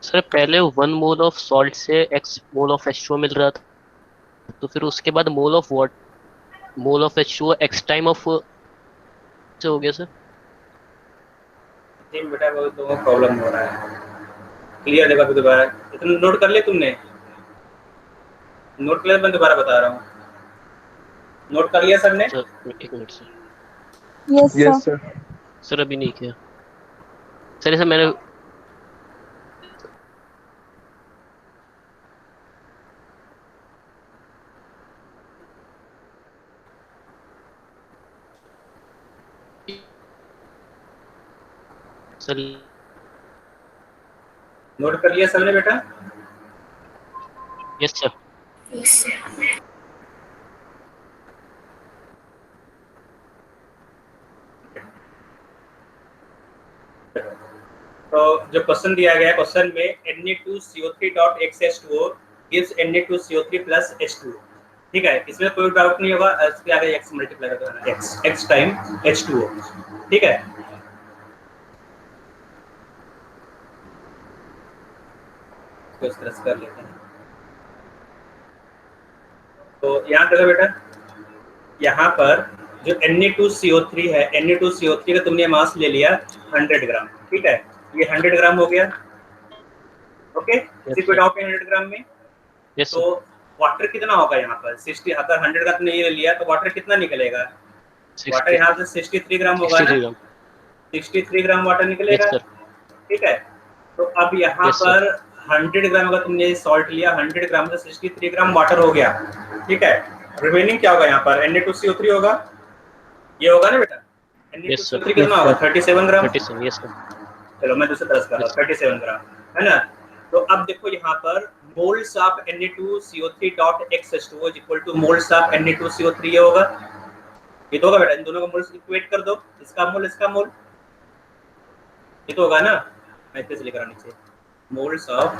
सर पहले 1 मोल ऑफ सॉल्ट से x मोल ऑफ H2O मिल रहा था, तो फिर उसके बाद मोल of H2O x time of से हो गया सर? जी बेटा वो तो प्रॉब्लम हो रहा है। क्लियर देखा फिर दोबारा, इतना नोट कर ले तुमने? नोट कर ले, मैं दोबारा बता रहा हूँ। नोट कर लिया सर ने? सर एक minute sir. Yes yes sir. Sir. Sir अभी नहीं किया सर, ऐसा मैंने सर। नोट कर लिया सर ने बेटा? Yes sir. तो जो क्वेश्चन दिया गया है, क्वेश्चन में Na2CO3.XH2O gives Na2CO3 plus H2O, ठीक है, इसमें कोई डाउट नहीं होगा। इसके आगे x मल्टीप्लाई कर देना, x टाइम H2O, ठीक है। तो इस तरह से कर लेते हैं। तो यहाँ देखो बेटा, यहाँ पर जो Na2CO3 है, Na2CO3 का तुमने मास ले लिया 100 ग्राम, ठीक है, ये 100 ग्राम हो गया। ओके, किसी को डाउट है 100 ग्राम में? यस तो वाटर कितना होगा यहाँ पर? 60, अगर 100 का तुमने ये लिया तो वाटर कितना निकलेगा? वाटर यहाँ से 63 ग्राम होगा ना, 63 ग्राम वाटर निकलेगा, ठीक है। तो अब यहाँ पर 100 ग्राम अगर तुमने सॉल्ट लिया, 100 ग्राम से 63 ग्राम वाटर हो गया, ठीक है। रिमेनिंग क्या होगा यहाँ पर? Na2CO3 होगा, ये होगा ना बेटा? Na2CO3 कितना होगा? 37 ग्राम। 37, यस सर। चलो मैं दूसरी तरह से कर रहा हूँ, 37 ग्राम, है ना। तो अब देखो यहाँ पर moles of Na2CO3.XH2O equal to moles of Na2CO3, ये होगा, ये तो होगा बेटा। इन दोनों का मोल्स इक्वेट कर दो, इसका मोल इसका मोल, ये तो होगा ना। मैं इसे लिख रहा हूँ नीचे, मोल्स ऑफ,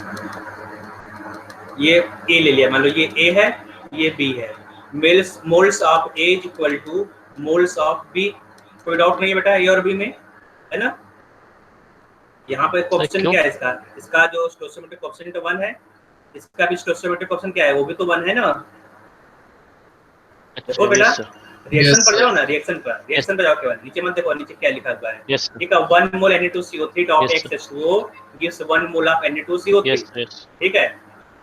ये A ले लिया, मान लो ये A है, ये B है, moles of A equal to moles of B। कोई डाउट नहीं है बेटा A और B में, है ना। यहाँ पे क्वेश्चन क्या है इसका? इसका जो स्टोइकोमेट्रिक कोएफिशिएंट 1 है, इसका भी स्टोइकोमेट्रिक कोएफिशिएंट क्या है? वो भी तो 1 है ना। देखो बेटा, रिएक्शन पर जाओ ना, रिएक्शन पर जाओ केवल, नीचे मत देखो, नीचे क्या लिखा हुआ है, ठीक है। 1 मोल Na2CO3.XH2O gives 1 mole of Na2CO3, ठीक है।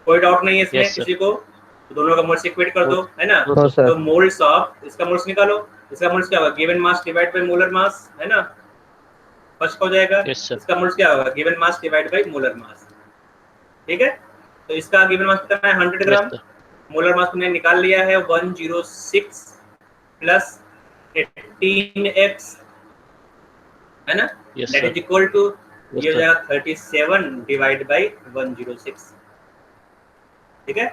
कोई डाउट नहीं है इसमें किसी को? तो दोनों का मोल्स इक्वेट कर दो, है ना। तो मोल्स ऑफ, इसका मोल्स निकालो, इसका मोल्स क्या होगा? Given mass divide by molar मास, है ना, फर्स्ट हो जाएगा। इसका मोल्स क्या होगा? Given mass divide by molar mass, ठीक है। तो इसका गिवन मास कितना है? 100 ग्राम। मोलर मास तुमने निकाल लिया है 106 प्लस 18x, है ना, दैट इज इक्वल टू, ये हो जाएगा 37 डिवाइड बाय 106, ठीक है।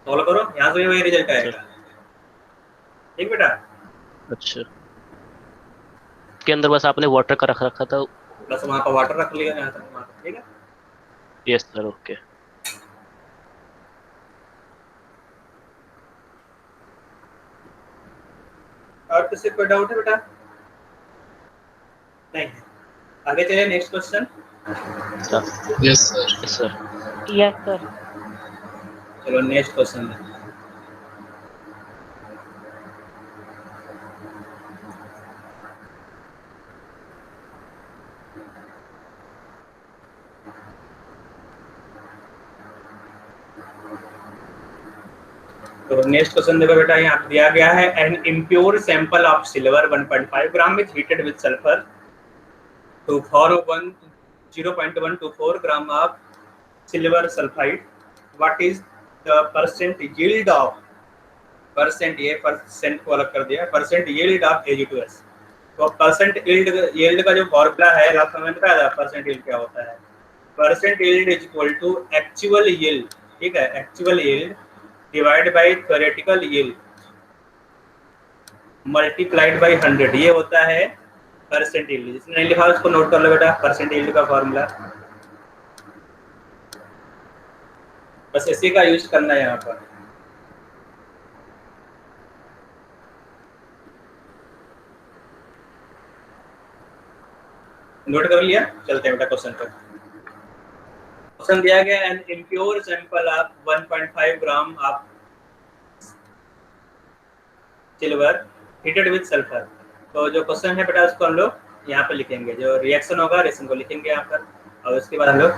सॉल्व करो, यहाँ से वही रिजल्ट आएगा, ठीक बेटा। अच्छा, के अंदर बस आपने वाटर का रख रखा था, बस वहाँ पर वाटर रख लिया, यहाँ तक, ठीक है। Yes sir, okay. और किसी को डाउट है बेटा? नहीं है। आगे चलिए, next question. Yes sir. Yes sir. Yes sir. चलो नेक्स्ट क्वेश्चन है। तो नेक्स्ट क्वेश्चन देखो बेटा, यहाँ दिया गया है an impure sample of silver 1.5 gram with heated with sulphur to form 0.124 gram of silver sulphide. What is the percent yield of, percent, ये परसेंट को अलग कर दिया, परसेंट यील्ड ऑफ Ag2S। तो परसेंट यील्ड का जो फॉर्मूला है, last में बताया था परसेंट यील्ड क्या होता है। Percent yield is equal to actual yield, ठीक है, actual yield divide by theoretical yield multiplied by 100, ये होता है परसेंट यील्ड। जिसने नहीं लिखा उसको नोट कर लो बेटा, परसेंट यील्ड का फॉर्मूला, बस इसी का यूज करना है यहाँ पर। नोट कर लिया, चलते हैं बेटा क्वेश्चन पर। क्वेश्चन दिया गया an impure sample of 1.5 gram of silver heated with sulphur तो जो क्वेश्चन है बेटा उसको हम लोग यहाँ पे लिखेंगे, जो रिएक्शन होगा रिएक्शन को लिखेंगे यहाँ पर, और उसके बाद हम लोग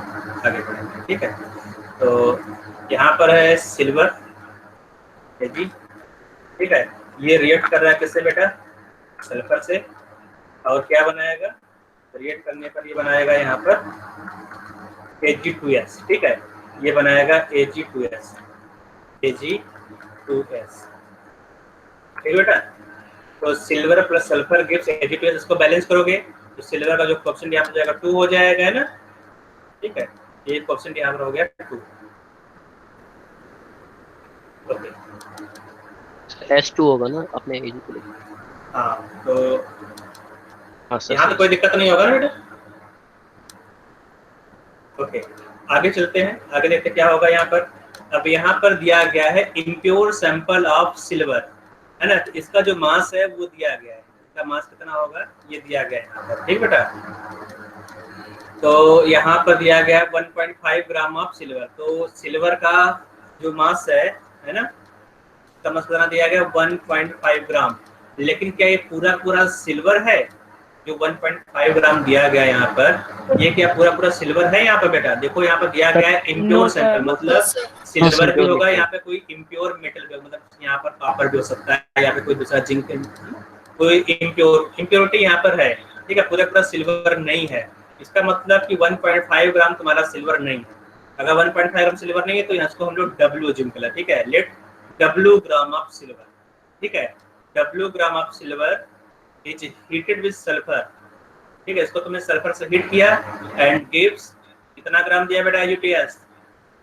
आगे बढ़ेंगे। ठीक है, तो यहाँ पर है सिल्वर जी, ठीक है, ये रिएक्ट कर रहा है किससे बेटा, सल्फर से, और क्या बनाएगा, रिएक्ट करने पर ये बनाएगा यहाँ पर Ag2S। ठीक है, ये बनाएगा Ag2S, Ag2S। ठीक बेटा, तो silver plus sulphur gives Ag2S, इसको बैलेंस करोगे तो सिल्वर का जो कोएफिशिएंट यहाँ पर जाएगा 2 हो जाएगा, है ना। ठीक है, ये कोएफिशिएंट यहाँ पर हो गया 2। ओके, S2 होगा ना अपने Ag को लेकर। हाँ तो हाँ सर, यहाँ तो कोई दिक्कत नहीं होगा ना बेटा। ओके, आगे चलते हैं, आगे देखते क्या होगा यहाँ पर। अब यहाँ पर दिया गया है इम्प्योर सैंपल ऑफ सिल्वर, है ना, तो इसका जो मास है वो दिया गया है, इसका मास कितना होगा ये दिया गया है यहाँ पर। ठीक बेटा, तो यहाँ पर दिया गया है 1.5 ग्राम ऑफ सिल्वर, तो सिल्वर का जो मास है ना, इसका मास कितना दिया गया 1.5 ग्राम। लेकिन क्या ये पूरा सिल्वर है जो 1.5 ग्राम दिया गया यहाँ पर, ये क्या पूरा सिल्वर है यहाँ पर बेटा? देखो यहाँ पर दिया गया है इम्प्योर सैंपल, मतलब सिल्वर भी होगा, यहाँ पे कोई इम्प्योर मेटल भी, मतलब यहाँ पर कॉपर भी हो सकता है, यहाँ पे कोई दूसरा जिंक, कोई इम्प्योरिटी यहाँ पर है। ठीक है, पूरा सिल्वर नहीं है, इसका मतलब कि 1.5 ग्राम तुम्हारा सिल्वर नहीं है। अगर 1.5 ग्राम सिल्वर नहीं है तो इसको हम लोग W जिम कलर, ठीक है, let W gram of silver. ठीक है, W gram of silver is heated with sulphur. ठीक है, इसको तुमने सल्फर से हीट किया एंड गिव्स कितना ग्राम दिया बेटा Ag2S?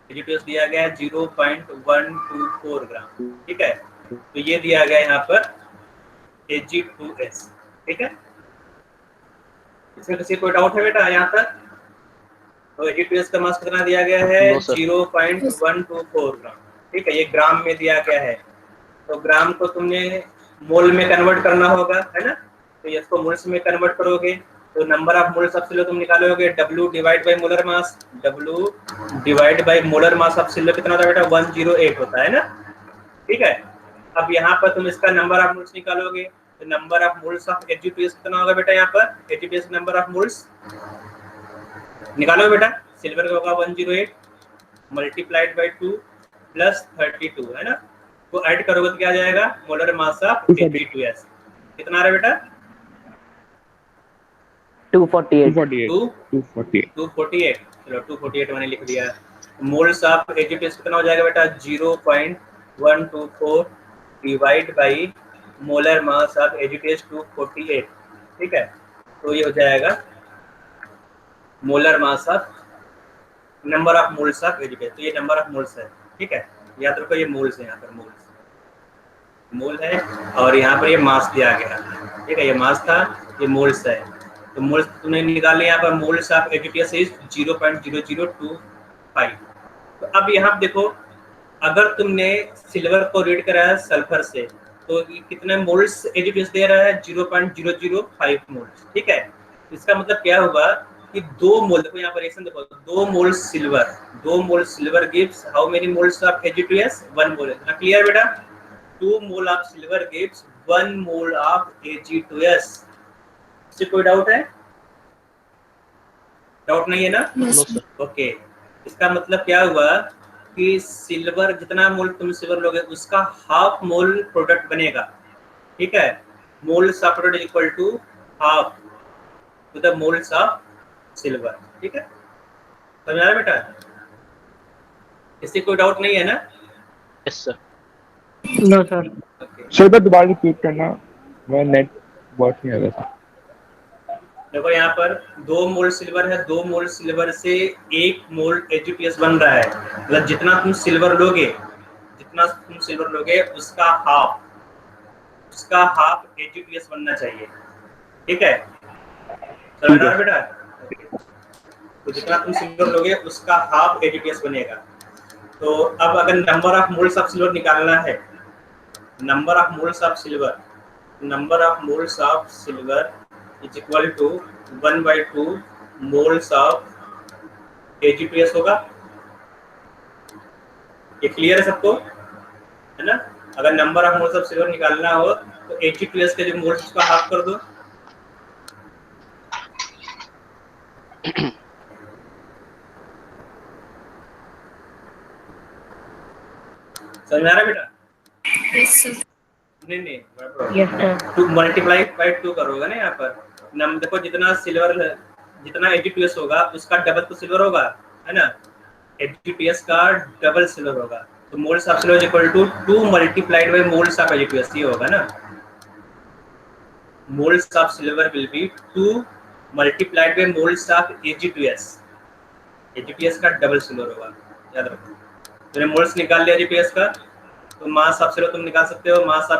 Ag2S दिया गया है 0.124 ग्राम। ठीक है, तो ये दिया गया यहाँ पर Ag2S। ठीक है, इसमें किसी कोई डाउट है बेटा यहाँ तक? तो Ag2S का मास कितना दिया गया है? 0.124 ग्राम। ठीक है, ये ग्राम में दिया गया है, तो ग्राम को तुमने मोल में कन्वर्ट करना होगा, है ना, तो इसको मोल्स में कन्वर्ट करोगे तो number of moles of silver तुम निकालोगे W divide by molar mass, W divide by molar mass of silver कितना होता है बेटा? 108 होता है ना। ठीक है, अब यहाँ पर तुम इसका नंबर ऑफ मोल्स निकालोगे तो number of moles of Ag2S कितना होगा बेटा? यहाँ पर Ag2S नंबर ऑफ मोल्स निकालो बेटा, सिल्वर का होगा 108 मल्टीप्लाइड बाय 2 प्लस 32, है ना, तो ऐड करोगे तो क्या आ जाएगा? मोलर मास ऑफ Ag2S कितना आ रहा है बेटा? 248। 248। चलो 248 मैंने लिख दिया। मोल्स ऑफ Ag2S कितना हो जाएगा बेटा? 0.124 divide by molar mass of Ag2S 248। ठीक है, तो ये हो जाएगा molar mass of number of moles of Ag2S, तो ये नंबर ऑफ मोल्स है। ठीक है, याद रखो ये मोल्स है, यहाँ पर मोल है, और यहाँ पर ये मास दिया गया। ठीक है, ये मास था, ये मोल्स है, तो मोल्स तुमने निकाले यहाँ पर। Moles of Ag2S is 0.0025। तो अब यहाँ देखो, अगर तुमने सिल्वर को रीड कराया सल्फर से तो ये कितने मोल्स Ag2S दे रहा है? 0.005 मोल्स। ठीक है, इसका मतलब क्या होगा कि 2 मोल, देखो यहाँ पर रिएक्शन देखो, 2 मोल silver gives how many moles of Ag2S? 1 मोल। इतना क्लियर बेटा? 2 mole of silver gives 1 mole of Ag2S। इससे कोई डाउट है? डाउट नहीं है ना? ओके, इसका मतलब क्या हुआ कि सिल्वर, जितना मोल तुम सिल्वर लोगे उसका हाफ मोल प्रोडक्ट बनेगा। ठीक है, moles of product equal to half to the moles of silver. ठीक है, समझ आ रहा है बेटा? इससे कोई डाउट नहीं है ना? Yes sir. No sir. Sir तो दोबारा रिपीट करना, मैं नेट वर्क नहीं हो रहा था। देखो यहाँ पर 2 मोल सिल्वर है, 2 मोल सिल्वर से 1 मोल Ag2S बन रहा है, मतलब जितना तुम सिल्वर लोगे उसका हाफ Ag2S बनना चाहिए। ठीक है, समझ रहा है बेटा? तो जितना तुम सिल्वर लोगे उसका हाफ Ag2S बनेगा। तो अब अगर number of moles of silver निकालना है, number of moles of silver is equal to 1/2 moles of Ag2S होगा। ये क्लियर है सबको, है ना? अगर number of moles of silver निकालना हो तो Ag2S के जो मोल्स उसका हाफ कर दो। समझ आ रहा है बेटा? नहीं Yes, sir. To multiply by 2 करोगे ना यहाँ पर। नम देखो जितना सिल्वर जितना Ag2S होगा उसका डबल तो सिल्वर होगा, है ना? Ag2S का डबल सिल्वर होगा, तो moles of silver equal to 2 multiplied by moles of Ag2S, ये होगा ना। Moles of silver will be 2 multiplied by moles of Ag2S। Ag2S का डबल सिल्वर होगा, याद रखो। तुमने मोल्स निकाल लिया Ag2S का, तो मास ऑफ सिल्वर तुम निकाल सकते हो। मास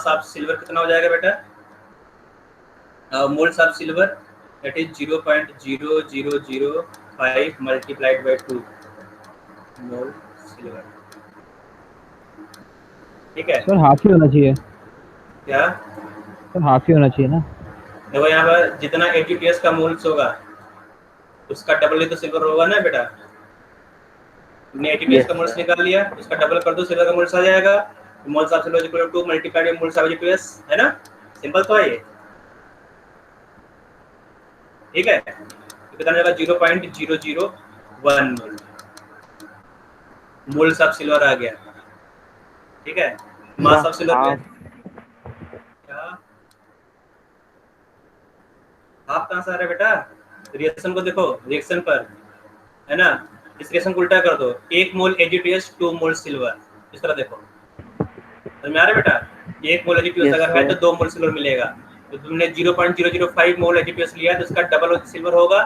ऑफ सिल्वर कितना हो जाएगा बेटा? Moles of silver that is 0.0005 multiplied by 2 mole silver, ठीक है? सर हाफ ही होना चाहिए। क्या सर हाफ ही होना चाहिए ना? देखो यहाँ पर जितना Ag2S का मोल्स होगा उसका डबल ही तो सिल्वर होगा ना बेटा। तुमने Ag2S का मोल्स निकाल लिया, उसका डबल कर दो, सिल्वर का मोल्स आ जाएगा। Moles of silver equal to 2 multiplied by moles of Ag2S, है ना? सिंपल तो है ये, ठीक है? तो कितना जाएगा? 0.001 मोल मोल्स ऑफ सिल्वर आ गया, ठीक है? मास ऑफ सिल्वर क्या हाफ कहाँ से आ रहा है बेटा? रिएक्शन को देखो, रिएक्शन पर, है ना? इस रिएक्शन को उल्टा कर दो, 1 मोल Ag2S 2 मोल सिल्वर, इस तरह देखो। समझ में आ रहा है बेटा? 1 मोल Ag2S अगर है तो 2 मोल सिल्वर मिलेगा। तो तुमने 0.005 मोल Ag2S लिया तो उसका डबल सिल्वर होगा,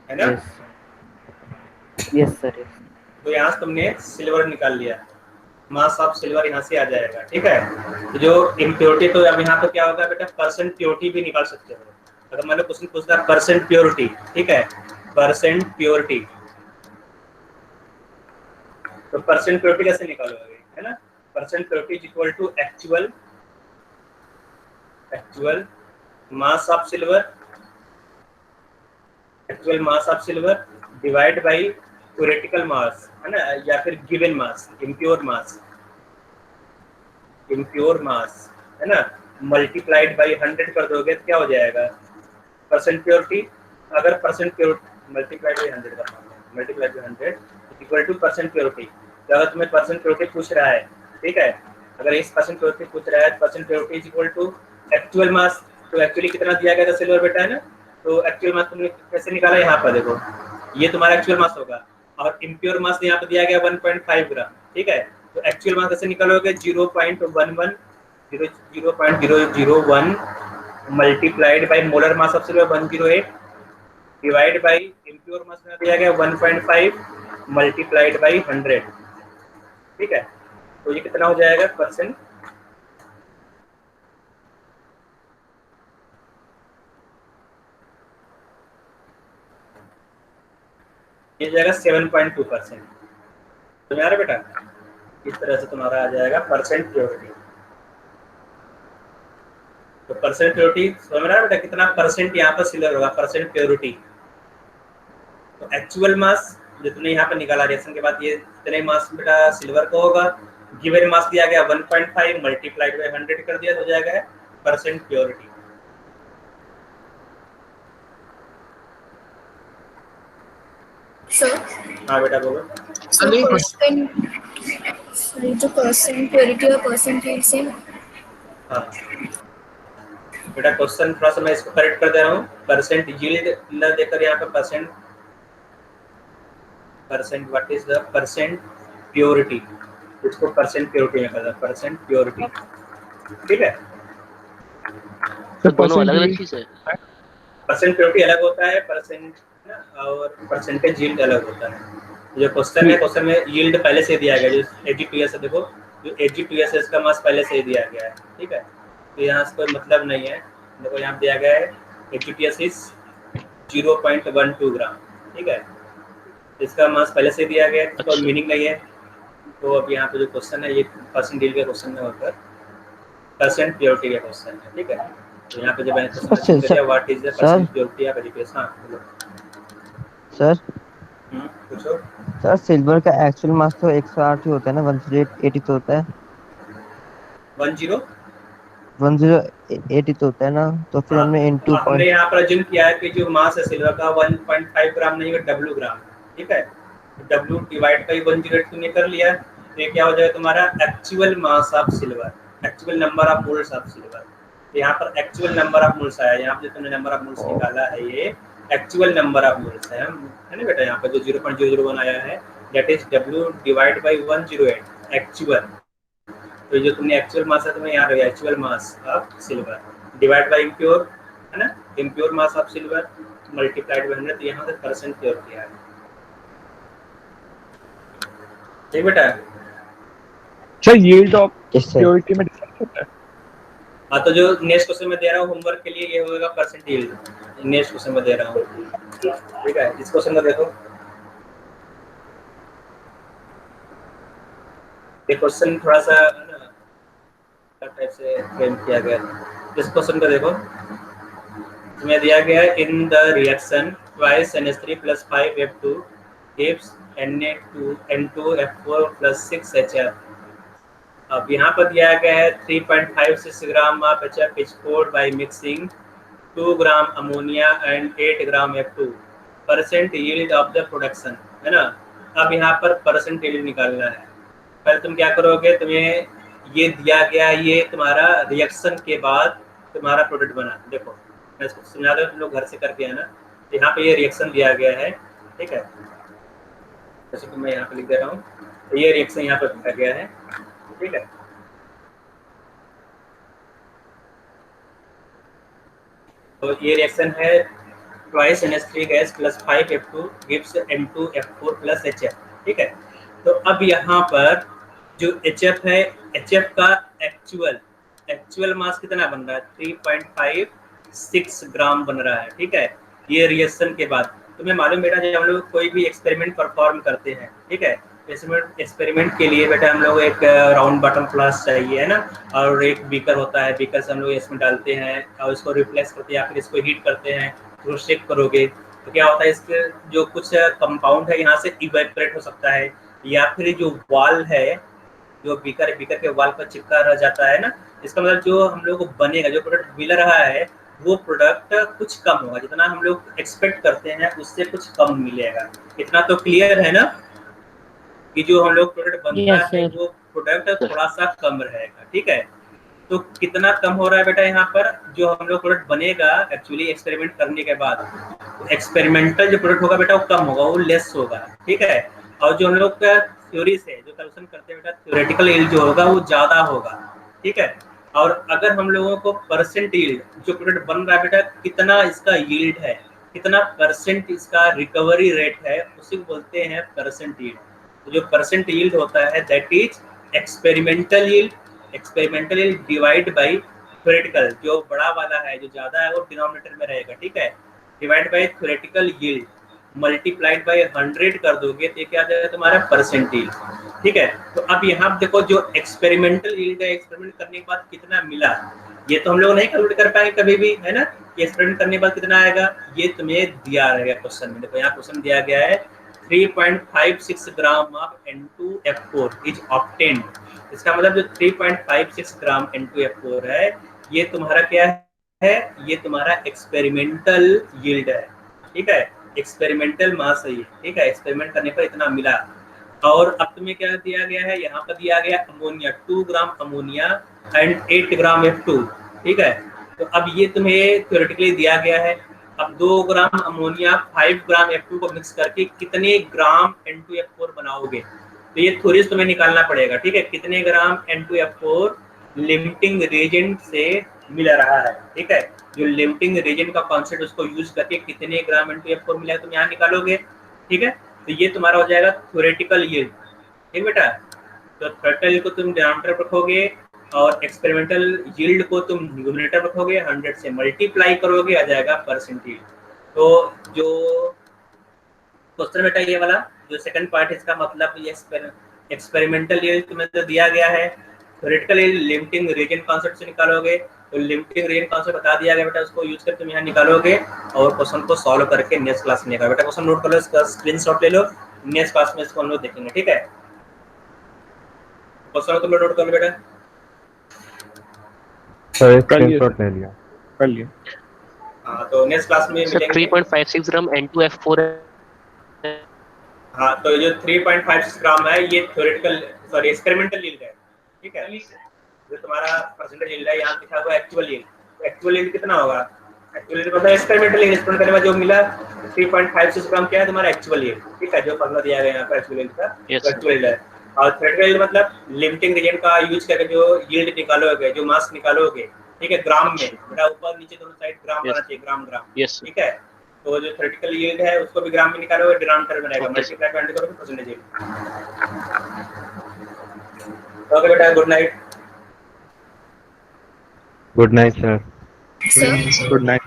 है ना? Yes sir. तो यहाँ से तुमने सिल्वर निकाल लिया, मास ऑफ सिल्वर यहाँ से आ जाएगा, ठीक है? तो जो इम्प्योरिटी, तो अब यहाँ पे क्या होगा बेटा? परसेंट प्योरिटी भी निकाल सकते हो। अगर मान लो क्वेश्चन पूछता है परसेंट प्योरिटी, ठीक है? परसेंट प्योरिटी, तो परसेंट प्योरिटी कैसे निकालोगे, है ना? Percent purity is equal to actual mass of silver divide by theoretical mass, है ना? या फिर गिवन मास, इम्प्योर मास, है ना? मल्टीप्लाइड बाई 100 कर दोगे तो क्या हो जाएगा? Percent purity. अगर परसेंट प्योरिटी मल्टीप्लाइड बाई 100 करना है, multiplied by 100 equal two percent purity. तो अगर तुम्हें परसेंट प्योरिटी पूछ रहा है, ठीक है? अगर इस परसेंट प्योरिटी पूछ रहा है, percent purity is equal to actual mass. तो एक्चुअली कितना दिया गया था सिल्वर बेटा, है ना? तो एक्चुअल मास तुमने कैसे निकाला? यहाँ पर देखो, ये तुम्हारा एक्चुअल मास होगा और इम्प्योर मास यहाँ पे दिया गया 1.5 ग्राम, ठीक है? तो एक्चुअल मास कैसे निकालोगे? 0.01 multiplied by molar mass of silver 108 divide by impure mass में दिया गया 1.5 मल्टीप्लाइड बाई 100, ठीक है? तो ये कितना हो जाएगा परसेंट? ये जाएगा 7.2%। तो यार बेटा इस तरह से तुम्हारा आ जाएगा परसेंट प्योरिटी। तो परसेंट प्योरिटी समझ रहा है बेटा? कितना परसेंट यहाँ पर सिल्वर होगा, परसेंट प्योरिटी। तो एक्चुअल मास जो तुमने यहाँ पर निकाला रिएक्शन के बाद, ये इतने मास बेटा सिल्वर को होगा। गिवन मास दिया गया 1.5 मल्टीप्लाइड बाई 100 कर दिया तो हो जाएगा परसेंट प्योरिटी। सर हाँ बेटा बोलो। जो परसेंट प्योरिटी और परसेंट यील्ड सेम। हाँ बेटा क्वेश्चन थोड़ा सा मैं इसको करेक्ट कर दे रहा हूँ। परसेंट यील्ड न देकर यहाँ पे percent what is the percent purity, इसको परसेंट प्योरिटी में कर दो, परसेंट प्योरिटी, ठीक है? तो दोनों अलग अलग चीज है। परसेंट प्योरिटी अलग होता है, परसेंट और परसेंटेज यील्ड अलग होता है। जो क्वेश्चन है, क्वेश्चन में यील्ड पहले से दिया गया है, जो Ag2S है, देखो जो Ag2S है इसका मास पहले से ही दिया गया है, ठीक है? तो यहाँ से कोई मतलब नहीं है। देखो यहाँ दिया गया है Ag2S इज 0.12 ग्राम, ठीक है? इसका मास पहले से दिया गया है, इसका मीनिंग नहीं है। तो अब यहाँ पे जो क्वेश्चन है ये परसेंट यील्ड के क्वेश्चन में होकर परसेंट प्योरिटी का क्वेश्चन है, ठीक है? तो यहाँ पे जब मैंने question what is the percent purity of Ag2S, हाँ बोलो सर पूछो। सर सिल्वर का एक्चुअल मास तो 108 ही होता है ना, 1080 तो होता है। 10 1080 तो होता है ना, तो फिर हाँ, हमने इन तो टू हमने पॉइंट। यहाँ पर अज्यूम किया है कि जो मास है सिल्वर का 1.5 ग्राम नहीं है, W ग्राम, ठीक है। W डिवाइड बाई 108 तुमने कर लिया, तो ये क्या हो जाएगा तुम्हारा actual mass of silver, actual number of moles of silver. तो यहाँ पर एक्चुअल नंबर ऑफ मोल्स आया, यहाँ पर जो तुमने नंबर ऑफ मोल्स निकाला है ये एक्चुअल नंबर ऑफ मोल्स है ना बेटा। यहाँ पर जो 0.001 आया है that is W divide by 108 actual. तो जो तुमने एक्चुअल मास है तुम्हें यहाँ actual mass of silver divide by impure है ना, impure mass of silver multiplied by 100, तो यहाँ से परसेंट प्योर किया है, ठीक बेटा। सर यील्ड ऑफ इससे प्योरिटी में डिफरेंस होता है? हाँ, तो जो नेक्स्ट क्वेश्चन में दे रहा हूँ होमवर्क के लिए ये होगा परसेंट यील्ड, नेक्स्ट क्वेश्चन में दे रहा हूँ, ठीक है। इस क्वेश्चन में देखो, ये क्वेश्चन थोड़ा सा टाइप से फ्रेम किया गया है। इस क्वेश्चन को देखो, तुम्हें दिया गया है in the reaction twice NH3 + 5F2 gives Na2N2F4 + 6HF। अब यहाँ पर दिया गया है 3.56 gram of HF is poured by mixing 2 gram ammonia and 8 gram F2, percent yield of the production, है ना। अब यहाँ पर परसेंट यील्ड निकालना है। पहले तुम क्या करोगे, तुम्हें ये दिया गया, ये तुम्हारा रिएक्शन के बाद तुम्हारा प्रोडक्ट बना। देखो मैं इसको समझा दूँ, तुम लोग घर से करके आना। यहाँ पे ये रिएक्शन दिया गया है, ठीक है, जैसे कि मैं यहाँ पे लिख दे रहा हूँ, तो ये रिएक्शन यहाँ पर दिया गया है, ठीक है। तो ये रिएक्शन है twice NH3 gas + 5F2 gives N2F4 + HF, ठीक है। तो अब यहाँ पर जो HF है, HF का एक्चुअल मास कितना बन रहा है, 3.56 ग्राम बन रहा है, ठीक है। ये रिएक्शन के बाद तुम्हें मालूम बेटा, जब हम लोग कोई भी एक्सपेरिमेंट परफॉर्म करते हैं, ठीक है, एक्सपेरिमेंट के लिए बेटा हम लोग एक राउंड बॉटम फ्लास्क चाहिए, है ना, और एक बीकर होता है, बीकर से हम लोग इसमें डालते हैं और इसको रिप्लेस करते हैं या फिर इसको हीट करते हैं। तो चेक करोगे तो क्या होता है, इसके जो कुछ कंपाउंड है यहाँ से इवेपोरेट हो सकता है, या फिर जो वाल है, जो बीकर के वाल पर चिपका रह जाता है ना, इसका मतलब जो हम लोग को बनेगा, जो प्रोडक्ट मिल रहा है वो प्रोडक्ट कुछ कम होगा, जितना हम लोग एक्सपेक्ट करते हैं उससे कुछ कम मिलेगा। इतना तो क्लियर है ना कि जो हम लोग प्रोडक्ट बनता है वो प्रोडक्ट थोड़ा सा कम रहेगा, ठीक है। तो कितना कम हो रहा है बेटा यहाँ पर, जो हम लोग प्रोडक्ट बनेगा एक्चुअली एक्सपेरिमेंट करने के बाद, तो एक्सपेरिमेंटल जो प्रोडक्ट होगा बेटा वो कम होगा, वो लेस होगा, ठीक है। और जो हम लोग का थ्योरी से जो कैलकुलेशन करते हैं बेटा, थ्योरेटिकल यील्ड जो होगा वो ज़्यादा होगा, ठीक है। और अगर हम लोगों को परसेंट यील्ड, जो प्रोडक्ट बन रहा है बेटा कितना इसका यील्ड है, कितना परसेंट इसका रिकवरी रेट है, उसी को बोलते हैं परसेंट यील्ड। तो जो परसेंट यील्ड होता है that is experimental yield divide by theoretical, जो बड़ा वाला है जो ज़्यादा है वो डिनोमिनेटर में रहेगा, ठीक है, divide by theoretical yield multiplied by 100 कर दोगे तो क्या आ जाएगा तुम्हारा परसेंट यील्ड, ठीक है। तो अब यहाँ देखो जो एक्सपेरिमेंटल यील्ड है, एक्सपेरिमेंट करने के बाद कितना मिला, ये तो हम लोग नहीं कैलकुलेट कर पाएंगे कभी भी, है ना। ये एक्सपेरिमेंट करने के बाद कितना आएगा ये तुम्हें दिया रहेगा क्वेश्चन में। देखो यहाँ क्वेश्चन दिया गया है 3.56 gram of N2F4 is obtained. इसका मतलब जो 3.56 ग्राम N2F4 है ये तुम्हारा क्या है, ये तुम्हारा एक्सपेरिमेंटल यील्ड है, ठीक है, एक्सपेरिमेंटल मास है ये, ठीक है, एक्सपेरिमेंट करने पर इतना मिला। और अब तुम्हें क्या दिया गया है, यहाँ पर दिया गया ammonia 2 gram ammonia and 8 gram F2, ठीक है। तो अब ये तुम्हें थ्योरेटिकली दिया गया है। अब 2 ग्राम अमोनिया 5 ग्राम F2 को मिक्स करके कितने ग्राम N2F4 बनाओगे, तो ये थ्योरीज तुम्हें निकालना पड़ेगा, ठीक है। कितने ग्राम N2F4 लिमिटिंग रिएजेंट से मिल रहा है, ठीक है, जो लिमिटिंग रिएजेंट का कॉन्सेप्ट उसको यूज करके कितने ग्राम N2F4 मिला है तुम यहाँ निकालोगे, ठीक है। तो ये तुम्हारा हो जाएगा थ्योरेटिकल यील्ड, ठीक बेटा। तो थ्योरेटिकल यील्ड को तुम डिनोमिनेटर रखोगे और एक्सपेरिमेंटल यील्ड को तुम न्यूमरेटर रखोगे, 100 से मल्टीप्लाई करोगे, आ जाएगा परसेंट यील्ड। तो जो क्वेश्चन बेटा ये वाला जो सेकंड पार्ट इसका मतलब ये एक्सपेरिमेंटल यील्ड तुम्हें तो दिया गया है, theoretical yield limiting reagent concept से निकालोगे, तो लिमिटिंग रेंज कौन सा बता दिया गया बेटा, उसको यूज करके तुम यहाँ निकालोगे और क्वेश्चन को सॉल्व करके नेक्स्ट क्लास में निकालो। बेटा क्वेश्चन नोट कर लो, इसका स्क्रीनशॉट ले लो, नेक्स्ट क्लास में इसको हम लोग देखेंगे, ठीक है। क्वेश्चन तुम लोग नोट कर लो बेटा। सर स्क्रीनशॉट ले लिया, कर लिया। हाँ तो नेक्स्ट क्लास में सर मिलेंगे। 3.56 ग्राम N2F4 है। हाँ तो ये जो 3.56 ग्राम है ये थ्योरेटिकल सॉरी एक्सपेरिमेंटल यील्ड है, ठीक है। जो तुम्हारा परसेंटेज यील्ड है यहाँ लिखा हुआ एक्चुअल यील्ड। एक्चुअल यील्ड कितना होगा? एक्चुअल यील्ड मतलब एक्सपेरिमेंटल यील्ड एक्सपेरिमेंट करने में जो मिला 3.56 ग्राम क्या है तुम्हारा एक्चुअल यील्ड, ठीक है। जो फॉर्मूला दिया गया यहाँ पर एक्चुअल यील्ड का, एक्चुअल यील्ड है। और थ्योरेटिकल यील्ड मतलब लिमिटिंग रीजन का यूज करके जो यील्ड निकालोगे, जो मास निकालोगे, ठीक है, ग्राम में। बेटा ऊपर नीचे दोनों साइड ग्राम आना चाहिए, ग्राम ग्राम, ठीक है। तो जो थ्योरेटिकल यील्ड है उसको भी ग्राम में निकालोगे, डिनोमिनेटर बनाएगा, मल्टीप्लाई करके करोगे परसेंटेज यील्ड। ओके बेटा, good night. Good night sir. Sir. Good night.